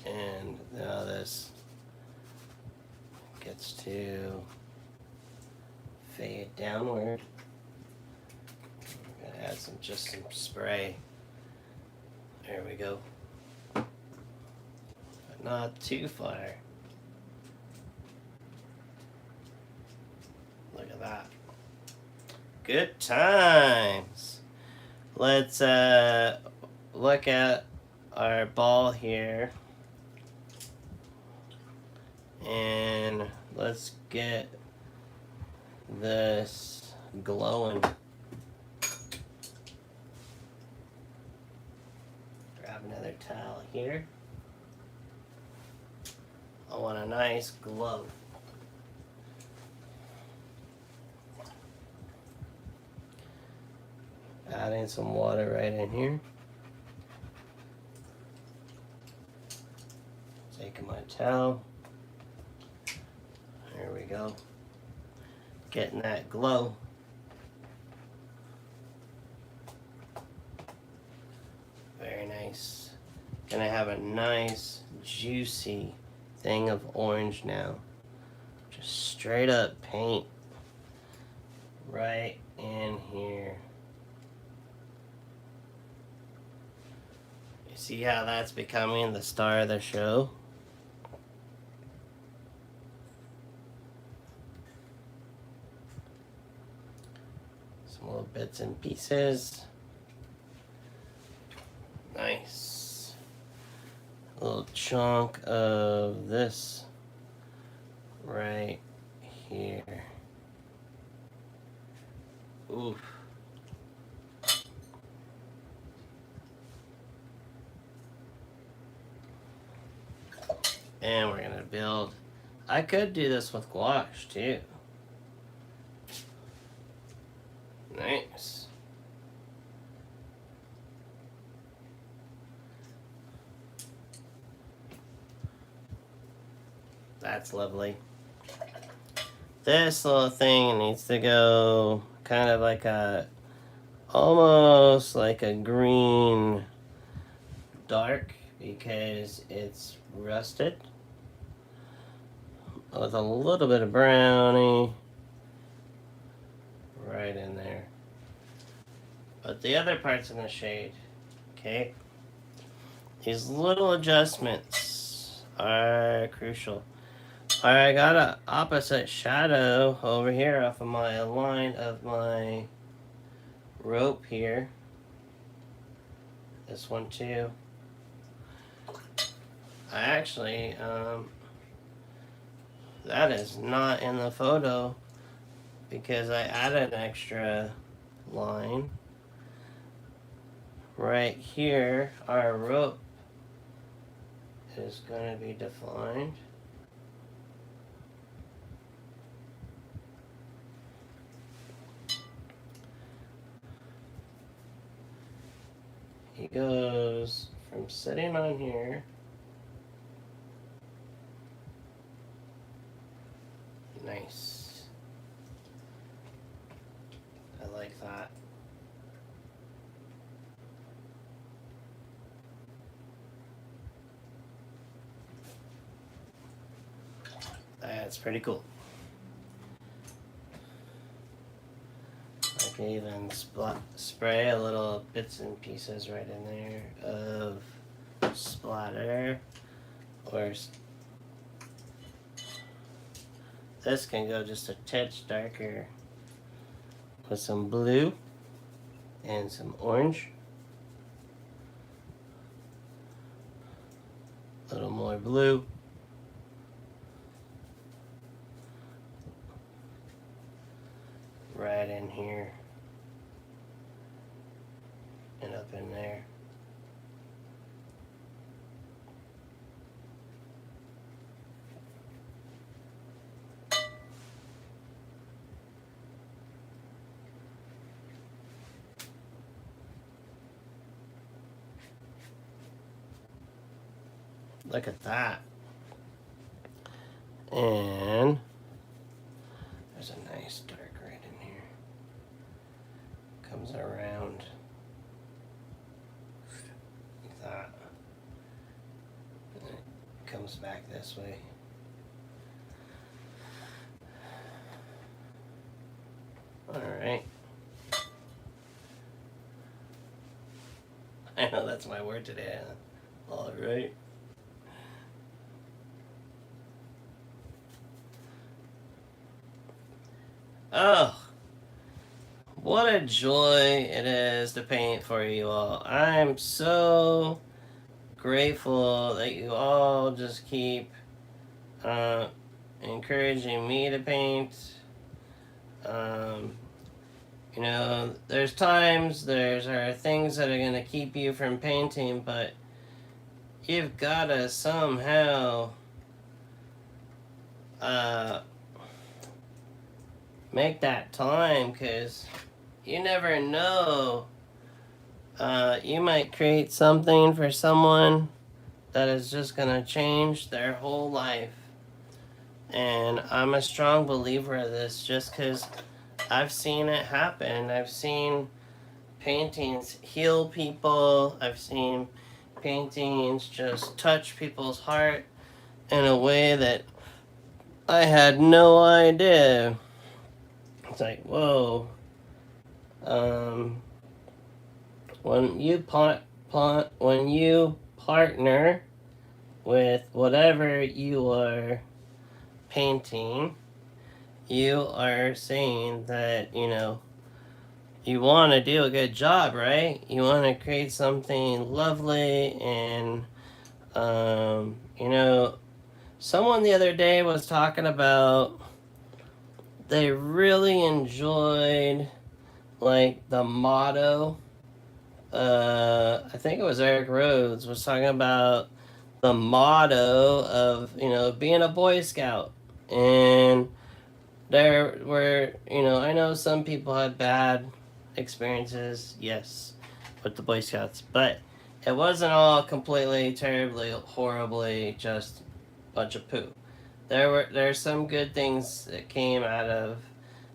And now this gets to fade downward. I'm gonna add just some spray. There we go. But not too far. Look at that. Good times. Let's look at our ball here. And let's get this glowing. Grab another towel here. I want a nice glow. Adding some water right in here. Taking my towel. There we go. Getting that glow. Very nice. Gonna have a nice, juicy thing of orange now. Just straight up paint right in here. You see how that's becoming the star of the show? Little bits and pieces. Nice. A little chunk of this right here. Oof. And we're gonna build. I could do this with gouache too. Nice. That's lovely. This little thing needs to go kind of like almost like a green dark, because it's rusted with a little bit of brownie right in there. But the other parts in the shade, okay? These little adjustments are crucial. I got an opposite shadow over here off of my line of my rope here. This one too. I actually, that is not in the photo because I added an extra line. Right here, our rope is going to be defined. He goes from sitting on here nice. I like that. That's pretty cool. I can even spray a little bits and pieces right in there of splatter, or this can go just a touch darker with some blue and some orange. A little more blue. Right in here and up in there. Look at that. And there's a nice dark right in here. Comes around like that. And it comes back this way. Alright. I know that's my word today. Alright. Oh, what a joy it is to paint for you all. I'm so grateful that you all just keep encouraging me to paint. You know, there's times, there are things that are going to keep you from painting, but you've got to somehow make that time, because you never know. You might create something for someone that is just going to change their whole life. And I'm a strong believer of this just because I've seen it happen. I've seen paintings heal people. I've seen paintings just touch people's heart in a way that I had no idea. It's like, whoa. When you partner with whatever you are painting, you are saying that, you know, you want to do a good job, right? You want to create something lovely. And you know, someone the other day was talking about they really enjoyed like the motto. I think it was Eric Rhodes was talking about the motto of, you know, being a Boy Scout. And there were, you know, I know some people had bad experiences, yes, with the Boy Scouts, but it wasn't all completely, terribly, horribly just a bunch of poo. There's some good things that came out of,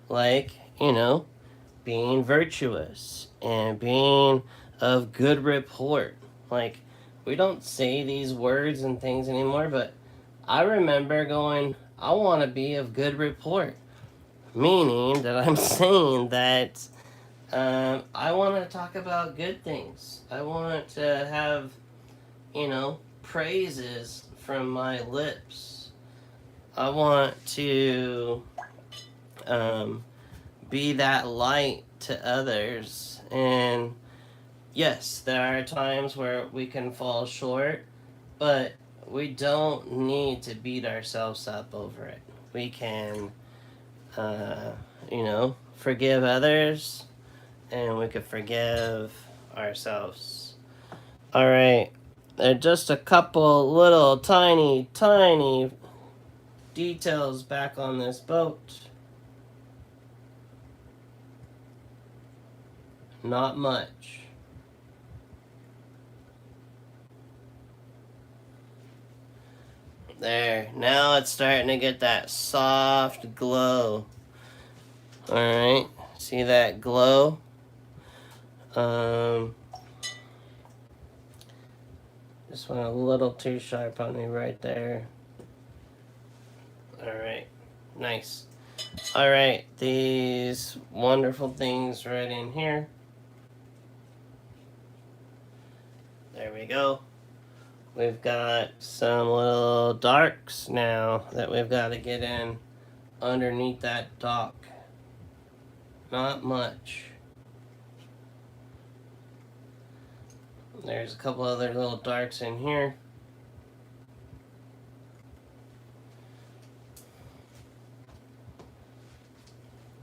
like, you know, being virtuous and being of good report. Like, we don't say these words and things anymore, but I remember going, I want to be of good report. Meaning that I'm saying that I want to talk about good things. I want to have, you know, praises from my lips. I want to be that light to others. And yes, there are times where we can fall short, but we don't need to beat ourselves up over it. We can, you know, forgive others, and we could forgive ourselves. All right, just a couple little tiny, tiny details back on this boat. Not much. There, now it's starting to get that soft glow. Alright, see that glow? Just went a little too sharp on me right there. Alright, nice. Alright, these wonderful things right in here. There we go. We've got some little darks now that we've got to get in underneath that dock. Not much. There's a couple other little darks in here.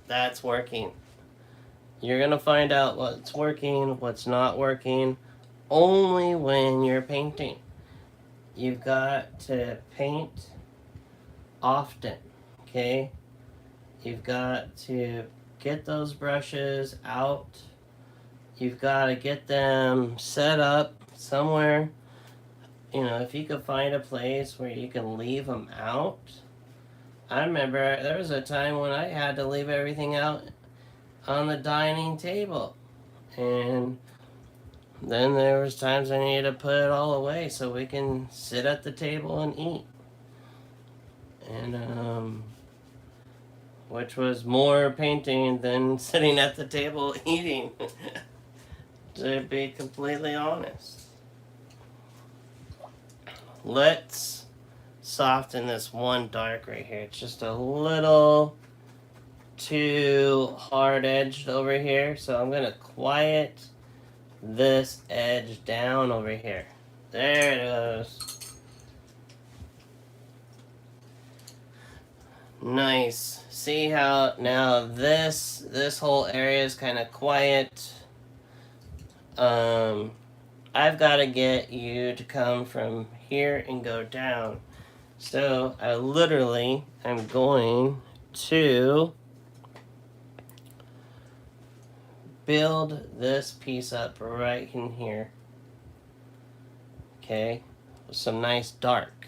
That's working. You're going to find out what's working, what's not working, only when you're painting. You've got to paint often, okay? You've got to get those brushes out. You've got to get them set up somewhere. You know, if you could find a place where you can leave them out. I remember there was a time when I had to leave everything out on the dining table. And then there was times I needed to put it all away so we can sit at the table and eat. And which was more painting than sitting at the table eating, to be completely honest. Let's soften this one dark right here. It's just a little too hard edged over here, so I'm gonna quiet this edge down over here. There it goes. Nice. See how now this whole area is kind of quiet. I've got to get you to come from here and go down. So I literally am going to build this piece up right in here. Okay, with some nice dark.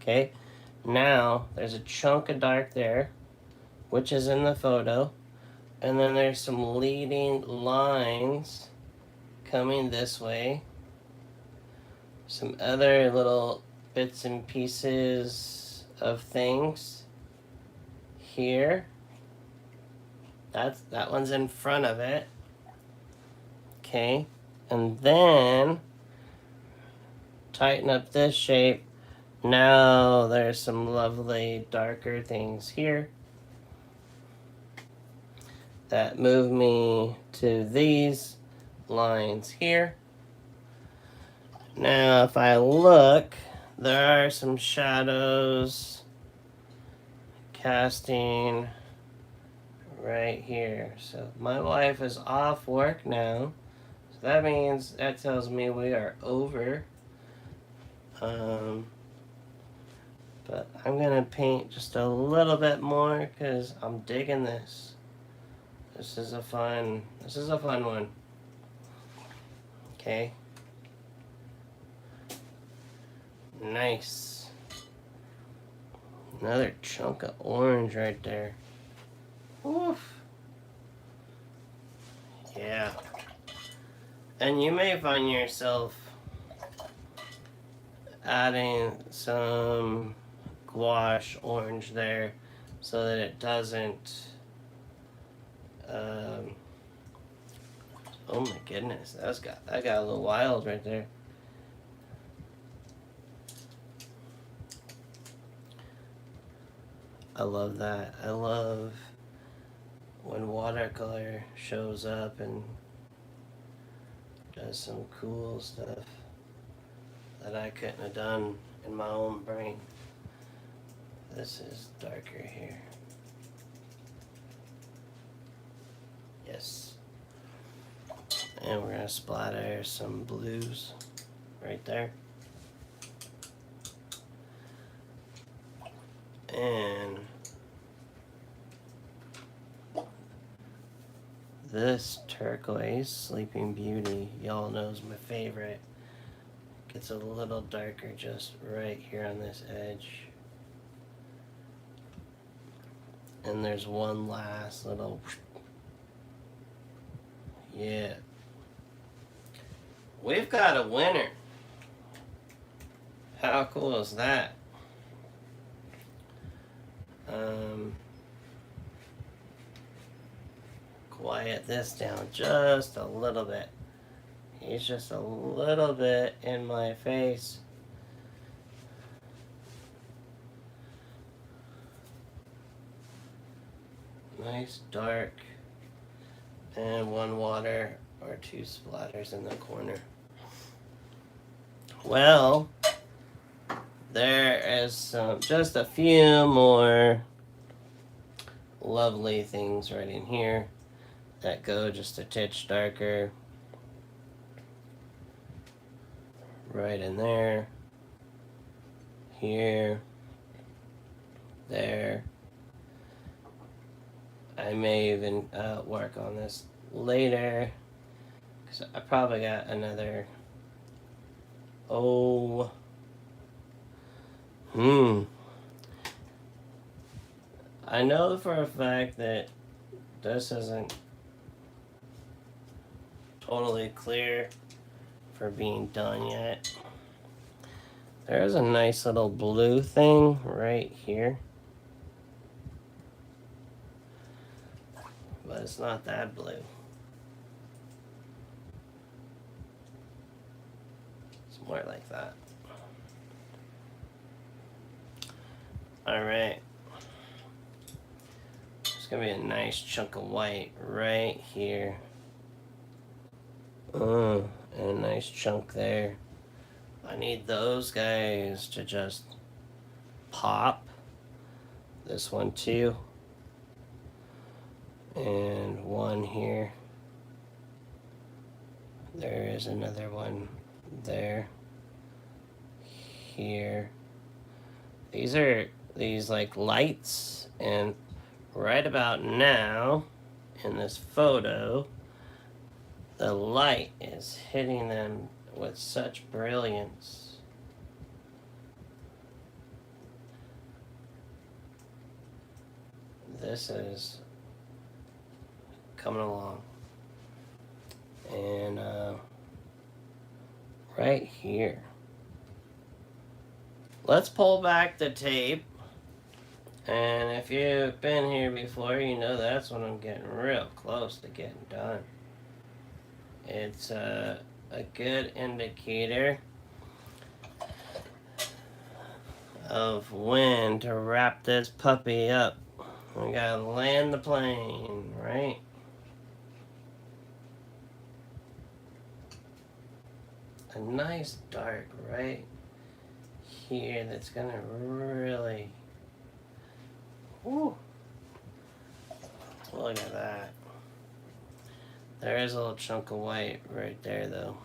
Okay, now there's a chunk of dark there, which is in the photo, and then there's some leading lines coming this way. Some other little bits and pieces of things here. That one's in front of it. Okay, and then tighten up this shape. Now there's some lovely darker things here that move me to these lines here. Now if I look, there are some shadows casting right here. So my wife is off work now, so that tells me we are over. But I'm gonna paint just a little bit more because I'm digging this. This is a fun one. Okay. Nice. Another chunk of orange right there. Oof. Yeah. And you may find yourself adding some gouache orange there so that it doesn't oh my goodness, that got a little wild right there. I love that. I love when watercolor shows up and does some cool stuff that I couldn't have done in my own brain. This is darker here. Yes. And we're going to splatter some blues right there. And this turquoise, Sleeping Beauty, y'all knows my favorite. Gets a little darker just right here on this edge. And there's one last little, yeah. We've got a winner. How cool is that? Quiet this down just a little bit. He's just a little bit in my face. Nice dark. And one water or two splatters in the corner. Well, there is just a few more lovely things right in here that go just a titch darker. Right in there. Here. There. I may even work on this later, because I probably got another, I know for a fact that this isn't totally clear for being done yet. There's a nice little blue thing right here, but it's not that blue. It's more like that. Alright. There's gonna be a nice chunk of white right here. And a nice chunk there. I need those guys to just pop. This one too. And one here. There is another one there. Here. These are these like lights, and right about now in this photo, the light is hitting them with such brilliance. This is coming along. And right here. Let's pull back the tape. And if you've been here before, you know that's when I'm getting real close to getting done. It's a good indicator of when to wrap this puppy up. We gotta land the plane, right? A nice dark right here that's gonna really, whoo, look at that. There is a little chunk of white right there though.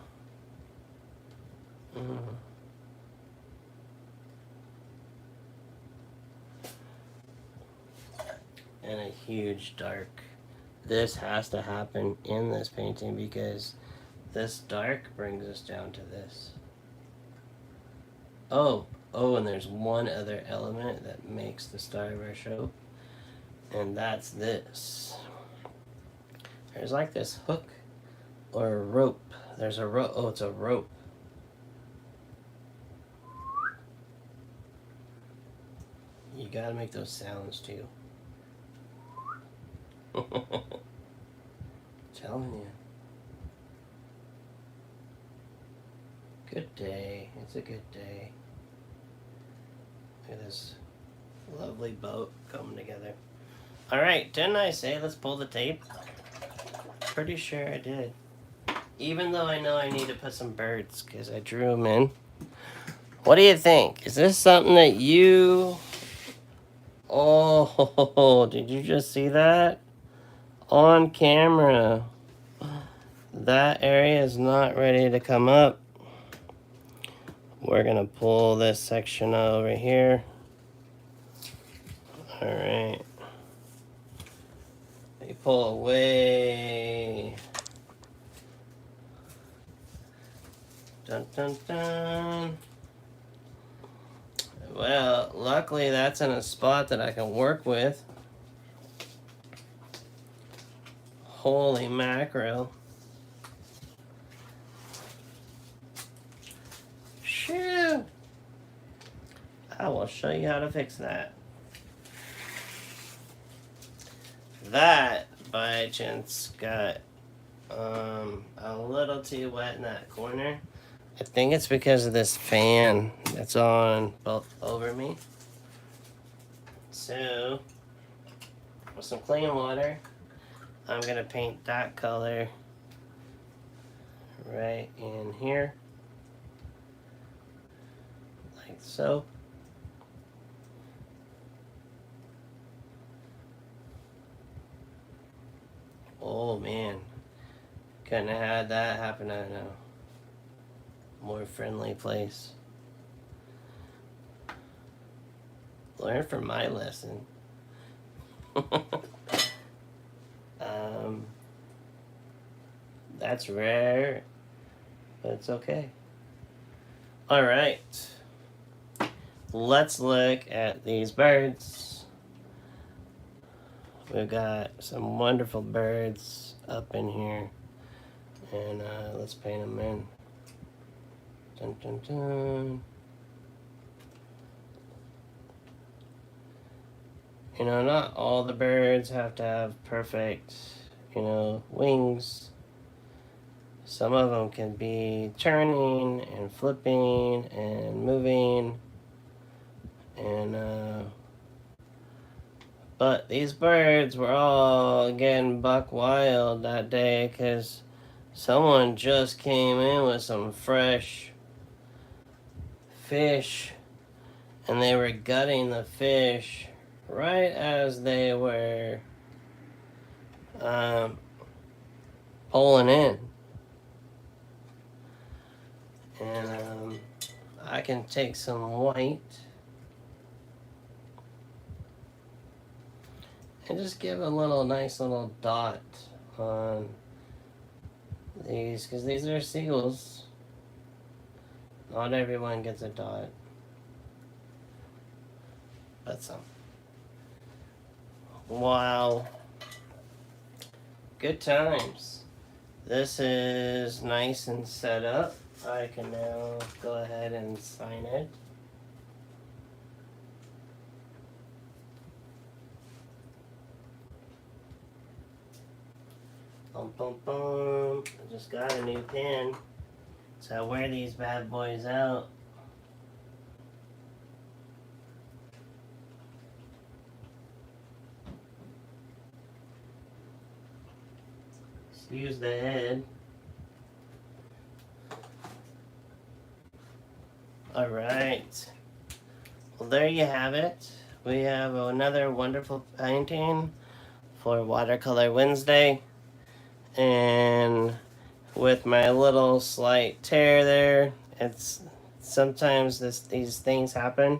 And a huge dark. This has to happen in this painting because this dark brings us down to this. Oh, and there's one other element that makes the Star of our show, and that's this. There's like this hook or a rope. There's a rope. Oh, it's a rope. You gotta make those sounds too. Telling you. Good day. It's a good day. Look at this lovely boat coming together. Alright, didn't I say let's pull the tape? Pretty sure I did. Even though I know I need to put some birds because I drew them in What do you think? Is this something that you... Oh, did you just see that? On camera. That area is not ready to come up. We're gonna pull this section over here. All right. You pull away. Dun dun dun. Well, luckily that's in a spot that I can work with. Holy mackerel. Shoo! I will show you how to fix that. That, by chance, got a little too wet in that corner. I think it's because of this fan that's on both over me. So, with some clean water, I'm going to paint that color right in here. Like so. Oh man, couldn't have had that happen at a more friendly place. Learn from my lesson. That's rare, but it's okay. All right, let's look at these birds. We've got some wonderful birds up in here, and let's paint them in. Dun, dun, dun. You know, not all the birds have to have perfect, wings. Some of them can be turning and flipping and moving, and but these birds were all getting buck wild that day because someone just came in with some fresh fish, and they were gutting the fish right as they were pulling in. And I can take some white and just give a nice little dot on these, because these are seagulls. Not everyone gets a dot, but some. Wow. Good times. This is nice and set up. I can now go ahead and sign it. Boom, boom, boom. I just got a new pen, so I wear these bad boys out. Just use the head. All right. Well, there you have it. We have another wonderful painting for Watercolor Wednesday. And with my little slight tear there, it's sometimes these things happen.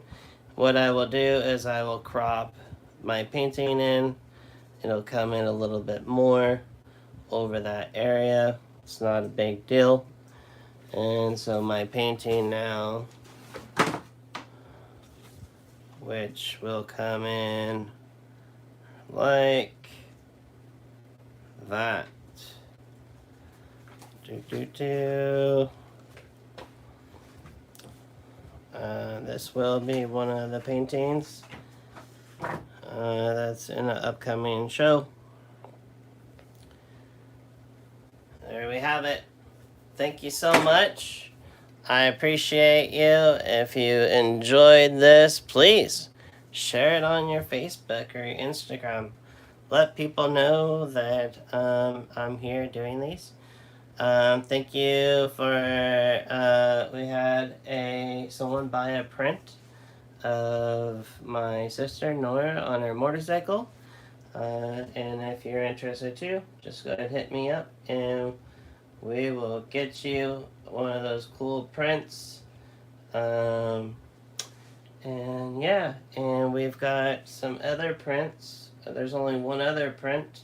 What I will do is I will crop my painting in. It'll come in a little bit more over that area. It's not a big deal. And so my painting now, which will come in like that. This will be one of the paintings that's in an upcoming show. There we have it. Thank you so much. I appreciate you. If you enjoyed this, please share it on your Facebook or your Instagram. Let people know that I'm here doing these. Thank you for, we had someone buy a print of my sister Nora on her motorcycle. And if you're interested too, just go ahead and hit me up and we will get you one of those cool prints. And yeah, and we've got some other prints. There's only one other print.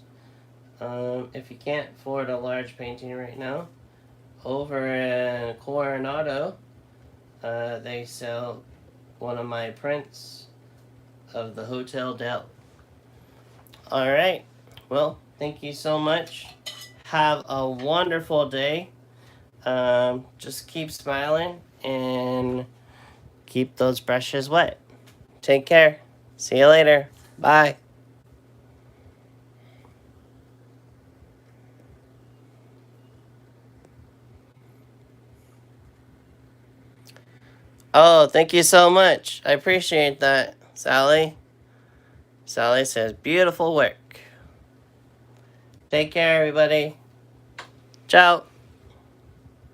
If you can't afford a large painting right now, over in Coronado, they sell one of my prints of the Hotel Del. Alright, well, thank you so much. Have a wonderful day. Just keep smiling and keep those brushes wet. Take care. See you later. Bye. Oh, thank you so much. I appreciate that, Sally. Sally says, beautiful work. Take care, everybody. Ciao.